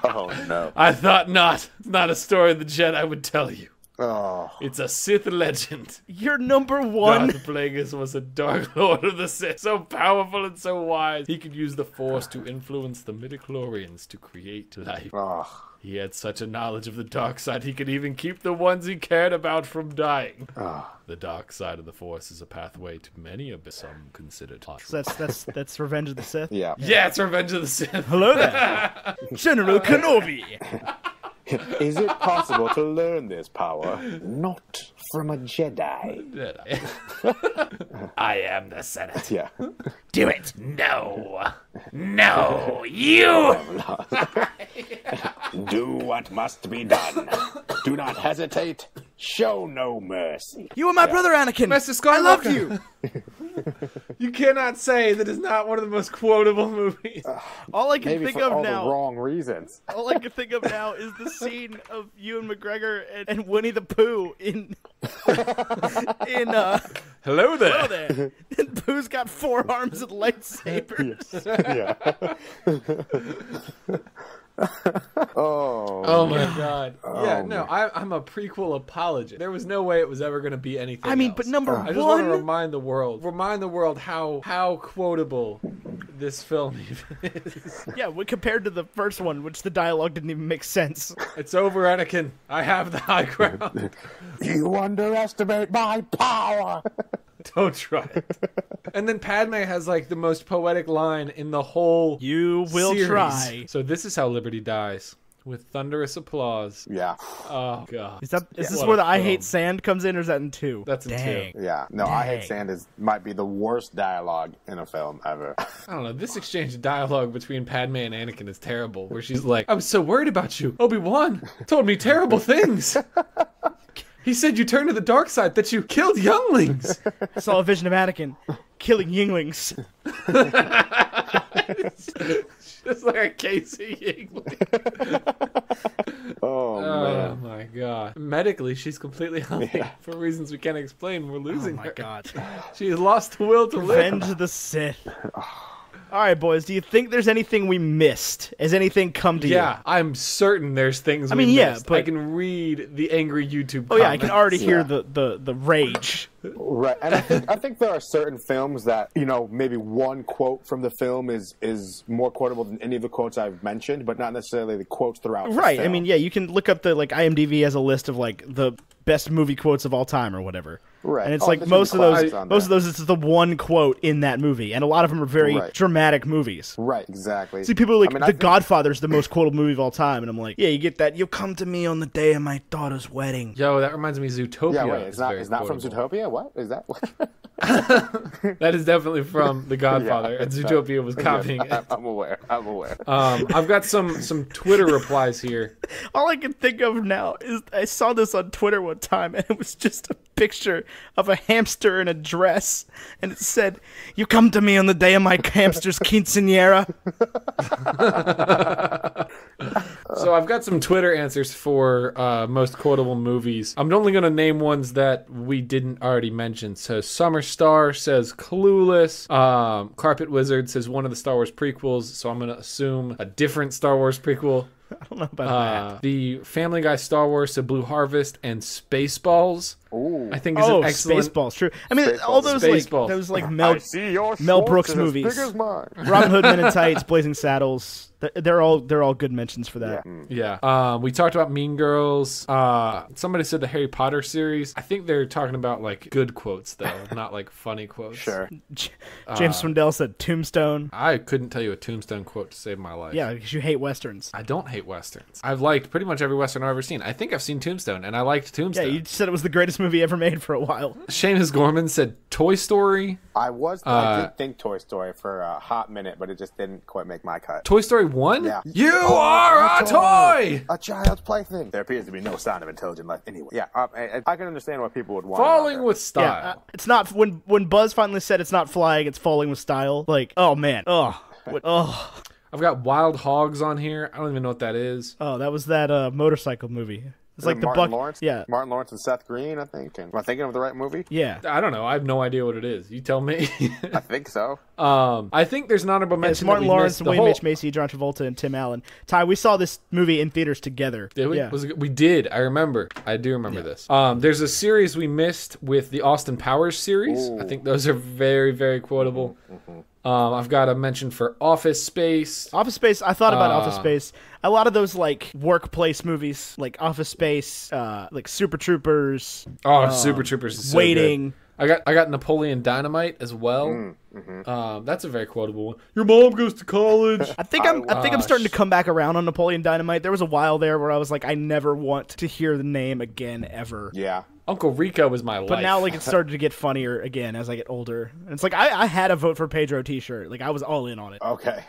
Oh, no. I thought not. It's not a story the Jedi would tell you. Oh. It's a Sith legend. You're number one. Darth Plagueis was a Dark Lord of the Sith, so powerful and so wise. He could use the Force to influence the midichlorians to create life. Oh. He had such a knowledge of the dark side, he could even keep the ones he cared about from dying. The dark side of the Force is a pathway to many of some considered. So that's Revenge of the Sith. Yeah. Yeah, it's Revenge of the Sith. Hello there, General Kenobi. Is it possible to learn this power not from a Jedi? I am the Senate. Yeah. Do it. No. No, you! Do what must be done. Do not hesitate. Show no mercy. You are my brother, Anakin. Master Skywalker. I love you. You cannot say that is not one of the most quotable movies. All I can Maybe think for of all now. the wrong reasons. All I can think of now is the scene of Ewan McGregor and Winnie the Pooh in Hello there. Hello there. And Pooh's got 4 arms and lightsabers. Yeah. Oh my god. Yeah, no, I'm a prequel apologist. There was no way it was ever going to be anything I mean, else. but number I just want to one. remind the world how quotable this film even is. Yeah, compared to the first one, which the dialogue didn't even make sense. It's over, Anakin. I have the high ground. You underestimate my power. Don't try it. And then Padme has like the most poetic line in the whole You will series. try. So this is how Liberty dies. With thunderous applause. Yeah. Oh god. Is this What where a the I film. hate sand comes in, or is that in 2? That's in Dang. 2. Yeah. No, I Hate Dang. Sand might be the worst dialogue in a film ever. I don't know. This exchange of dialogue between Padme and Anakin is terrible. Where she's like, "I was so worried about you. Obi-Wan told me terrible things. He said you turned to the dark side, that you killed younglings." I saw a vision of Anakin killing younglings. Just like a Casey Yingling. Oh, man. Oh my god. Medically, she's completely healthy. For reasons we can't explain, we're losing Oh my her. god. She has lost the will to live. Revenge of the Sith. All right, boys. Do you think there's anything we missed? Has anything come to you? Yeah, I'm certain there's things. I mean, we yeah, missed. but- I can read the angry YouTube. Oh yeah, I can comments. already hear Yeah. the rage. Right, and I think there are certain films that, you know, maybe one quote from the film is more quotable than any of the quotes I've mentioned, but not necessarily the quotes throughout the Right. film. I mean, yeah, you can look up the IMDb has a list of like the best movie quotes of all time or whatever. Right. And it's Oh, like there's most some of those classics on most of there. those it's the one quote in that movie, and a lot of them are very Right. dramatic movies. Right, exactly. See, people are like, I mean, I The think- Godfather's the most quotable movie of all time, and I'm like, yeah, you get that. You'll come to me on the day of my daughter's wedding. Yo, that reminds me of Zootopia. Yeah, wait, is it's not very from quotable. Zootopia? What? Is that what? That is definitely from The Godfather, Yeah, and Zootopia was copying it. I'm aware. I've got some Twitter replies here. All I can think of now is I saw this on Twitter one time, and it was just a picture of a hamster in a dress, and it said, "You come to me on the day of my hamster's quinceañera." So I've got some Twitter answers for most quotable movies. I'm only going to name ones that we didn't already mention. So Summer Star says Clueless. Carpet Wizard says one of the Star Wars prequels. So I'm going to assume a different Star Wars prequel. I don't know about that. The Family Guy Star Wars said Blue Harvest and Spaceballs. Ooh. I think is an excellent. Spaceballs, true. I mean, Spaceballs. all those Spaceballs. those like I see your Mel Schwartz Brooks is movies. as big as mine. Robin Hood Men in Tights, Blazing Saddles. They're all good mentions for that. Yeah. We talked about Mean Girls. Somebody said the Harry Potter series. I think they're talking about like good quotes though, not like funny quotes. Sure. James Swindell said Tombstone. I couldn't tell you a Tombstone quote to save my life. Yeah, because you hate westerns. I don't hate hate westerns. I've liked pretty much every western I've ever seen. I think I've seen Tombstone, and I liked Yeah, Tombstone. you said it was the greatest movie ever made for a while. Seamus Gorman said Toy Story. I did think Toy Story for a hot minute, but it just didn't quite make my cut. Toy Story 1? Yeah. You are a toy! A child's plaything. There appears to be no sign of intelligent life anyway. Yeah, I can understand why people would want Falling with Yeah, style. it's not when Buzz finally said it's not flying, it's falling with style. Like, oh man, I've got Wild Hogs on here. I don't even know what that is. oh, that was that motorcycle movie. It's like the Martin Buck. Lawrence? Yeah, Martin Lawrence and Seth Green, I think. Am I thinking of the right movie? yeah. I don't know. I have no idea what it is. You tell me. I think so. I think there's an honorable It's mention. Martin that we Lawrence, missed. William H. Macy, John Travolta, and Tim Allen. Ty, we saw this movie in theaters together. Did we? Yeah. Was it good? We did. I remember. I do remember this. There's a series we missed with the Austin Powers series. Ooh. I think those are very, very quotable. I've got a mention for Office Space. Office Space. I thought about Office Space. A lot of those like workplace movies, like Office Space, like Super Troopers. Super Troopers is so Waiting. good. I got Napoleon Dynamite as well. That's a very quotable one. Your mom goes to college. I think I'm starting to come back around on Napoleon Dynamite. There was a while there where I was like, I never want to hear the name again ever. Yeah. Uncle Rico was my life. But now, like, it started to get funnier again as I get older. And it's like, I had a vote for Pedro t-shirt. Like, I was all in on it. Okay.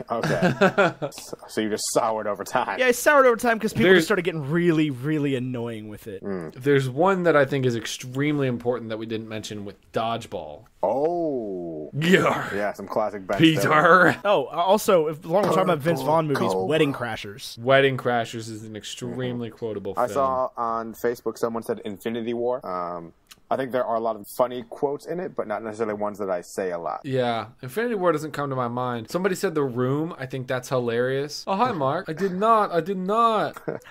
So you just soured over time. Yeah, it soured over time because people just started getting really, really annoying with it. There's one that I think is extremely important that we didn't mention with Dodgeball. Oh. Yeah. Some classic Ben Stiller. Peter. Oh, also, as long as we're talking about Vince Vaughn movies, Wedding Crashers. Wedding Crashers is an extremely quotable film. I saw on Facebook someone said Infinity War. I think there are a lot of funny quotes in it, but not necessarily ones that I say a lot. Yeah. Infinity War doesn't come to my mind. Somebody said The Room. I think that's hilarious. Oh, hi, Mark. I did not.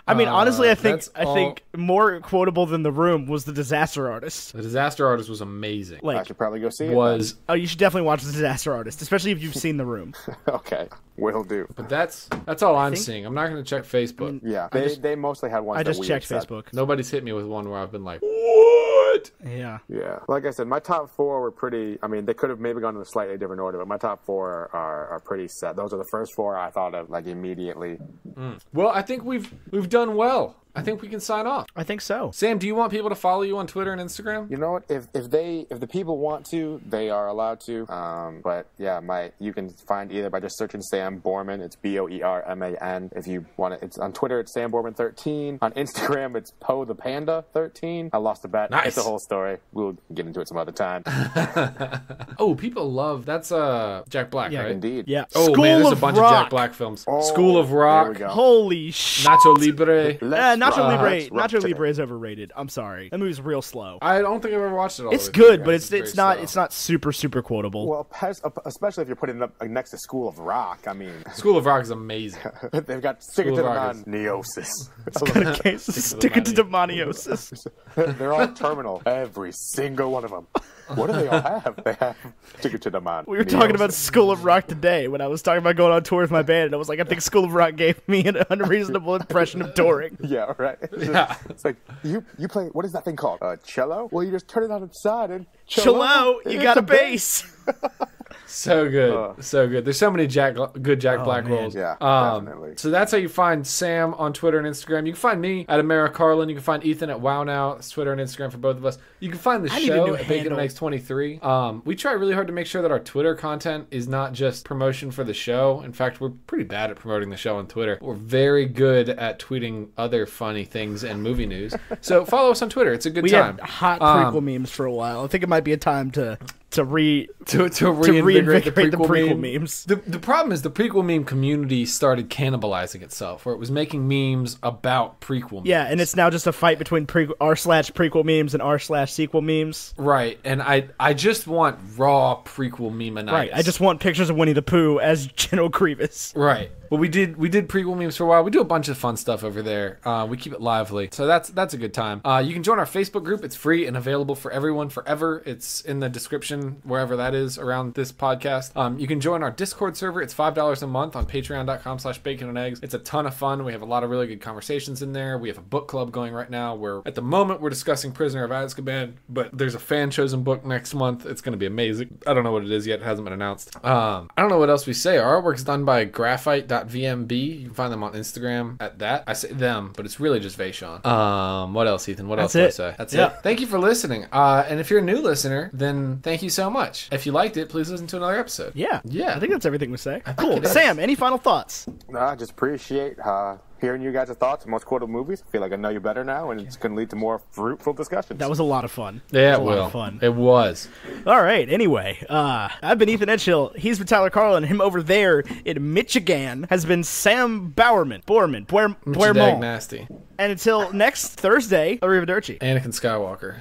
I mean, honestly, I think more quotable than The Room was The Disaster Artist. The Disaster Artist was amazing. I Like, should probably go see it. oh, you should definitely watch The Disaster Artist, especially if you've seen The Room. Okay. Will do. But that's all I'm seeing. I'm not going to check Facebook. Yeah. They mostly had ones I that just we checked had said. Facebook. Nobody's hit me with one where I've been like, what? Yeah. Yeah. Like I said, my top four were pretty, I mean, they could have maybe gone in a slightly different order, but my top four are pretty set. Those are the first four I thought of, like, immediately. Well, I think we've done well. I think we can sign off. I think so. Sam, do you want people to follow you on Twitter and Instagram? You know what? If the people want to, they are allowed to. But yeah, you can find either by just searching Sam Boerman. It's Boerman. If you want it, it's on Twitter. It's Sam Boerman 13. On Instagram, it's Poe the Panda 13. I lost a bet. Nice. It's a whole story. We'll get into it some other time. Oh, people love that's Jack Black, Yeah, right? Indeed. Yeah. Oh School man, there's of a bunch Rock. of Jack Black films. Oh, School of there Rock, we go. Holy shit. Nacho Libre. Nacho Libre is overrated. I'm sorry. That movie's real slow. I don't think I've ever watched it all. It's the way through, good, but guys. it's very slow. not super quotable. Well, especially if you're putting it up next to School of Rock. I mean, School of Rock is amazing. they've got stick it School to of the Rock man neosis. Got a case of stick it to demoniosis. They're all terminal. Every single one of them. What do they all have? They have stick it to the man. We were talking about School of Rock today when I was talking about going on tour with my band, and I was like, I think School of Rock gave me an unreasonable impression of touring. Yeah, right. Yeah. It's like you play. What is that thing called? Cello. Well, you just turn it on its side and Cello, you it's got a bass. So good, so good. There's so many good Jack Black man. roles. Yeah, definitely. So that's how you find Sam on Twitter and Instagram. You can find me at Amara Carlin. You can find Ethan at Wow Now. It's Twitter and Instagram for both of us. You can find the I need a show new at Bacon handle. and Eggs 23. We try really hard to make sure that our Twitter content is not just promotion for the show. In fact, we're pretty bad at promoting the show on Twitter. We're very good at tweeting other funny things and movie news. So follow us on Twitter. It's a good We time. had hot prequel memes for a while. I think it might be a time to reinvigorate reinvigorate the prequel memes. The problem is the prequel meme community started cannibalizing itself, where it was making memes about prequel memes. Yeah, and it's now just a fight between r/prequel memes and r/sequel memes. Right, and I just want raw prequel meme-anitis. Right, I just want pictures of Winnie the Pooh as General Grievous. Right. Well, we did prequel memes for a while. We do a bunch of fun stuff over there. We keep it lively, so that's a good time. You can join our Facebook group. It's free and available for everyone forever. It's in the description subscription, wherever that is around this podcast. You can join our Discord server. It's $5 a month on patreon.com/baconandeggs. It's a ton of fun. We have a lot of really good conversations in there. We have a book club going right now where at the moment we're discussing Prisoner of Azkaban, but there's a fan-chosen book next month. It's going to be amazing. I don't know what it is yet. It hasn't been announced. I don't know what else we say. Our artwork's done by graphite.vmb. You can find them on Instagram at that. I say them, but it's really just Vaishon. What else, Ethan? What else do I say? That's it. Thank you for listening. And if you're a new listener, then thank you so much. If you liked it, please listen to another episode. Yeah. I think that's everything we say. Cool. Sam, any final thoughts? I just appreciate hearing you guys' thoughts on most quotable movies. I feel like I know you better now, and it's going to lead to more fruitful discussions. That was a lot of fun. Yeah, it will. It was. All right. Anyway, I've been Ethan Edgehill. He's been Tyler Carlin. Him over there in Michigan has been Sam Boerman. Boerman. Nasty. And until next Thursday, arrivederci. Anakin Skywalker.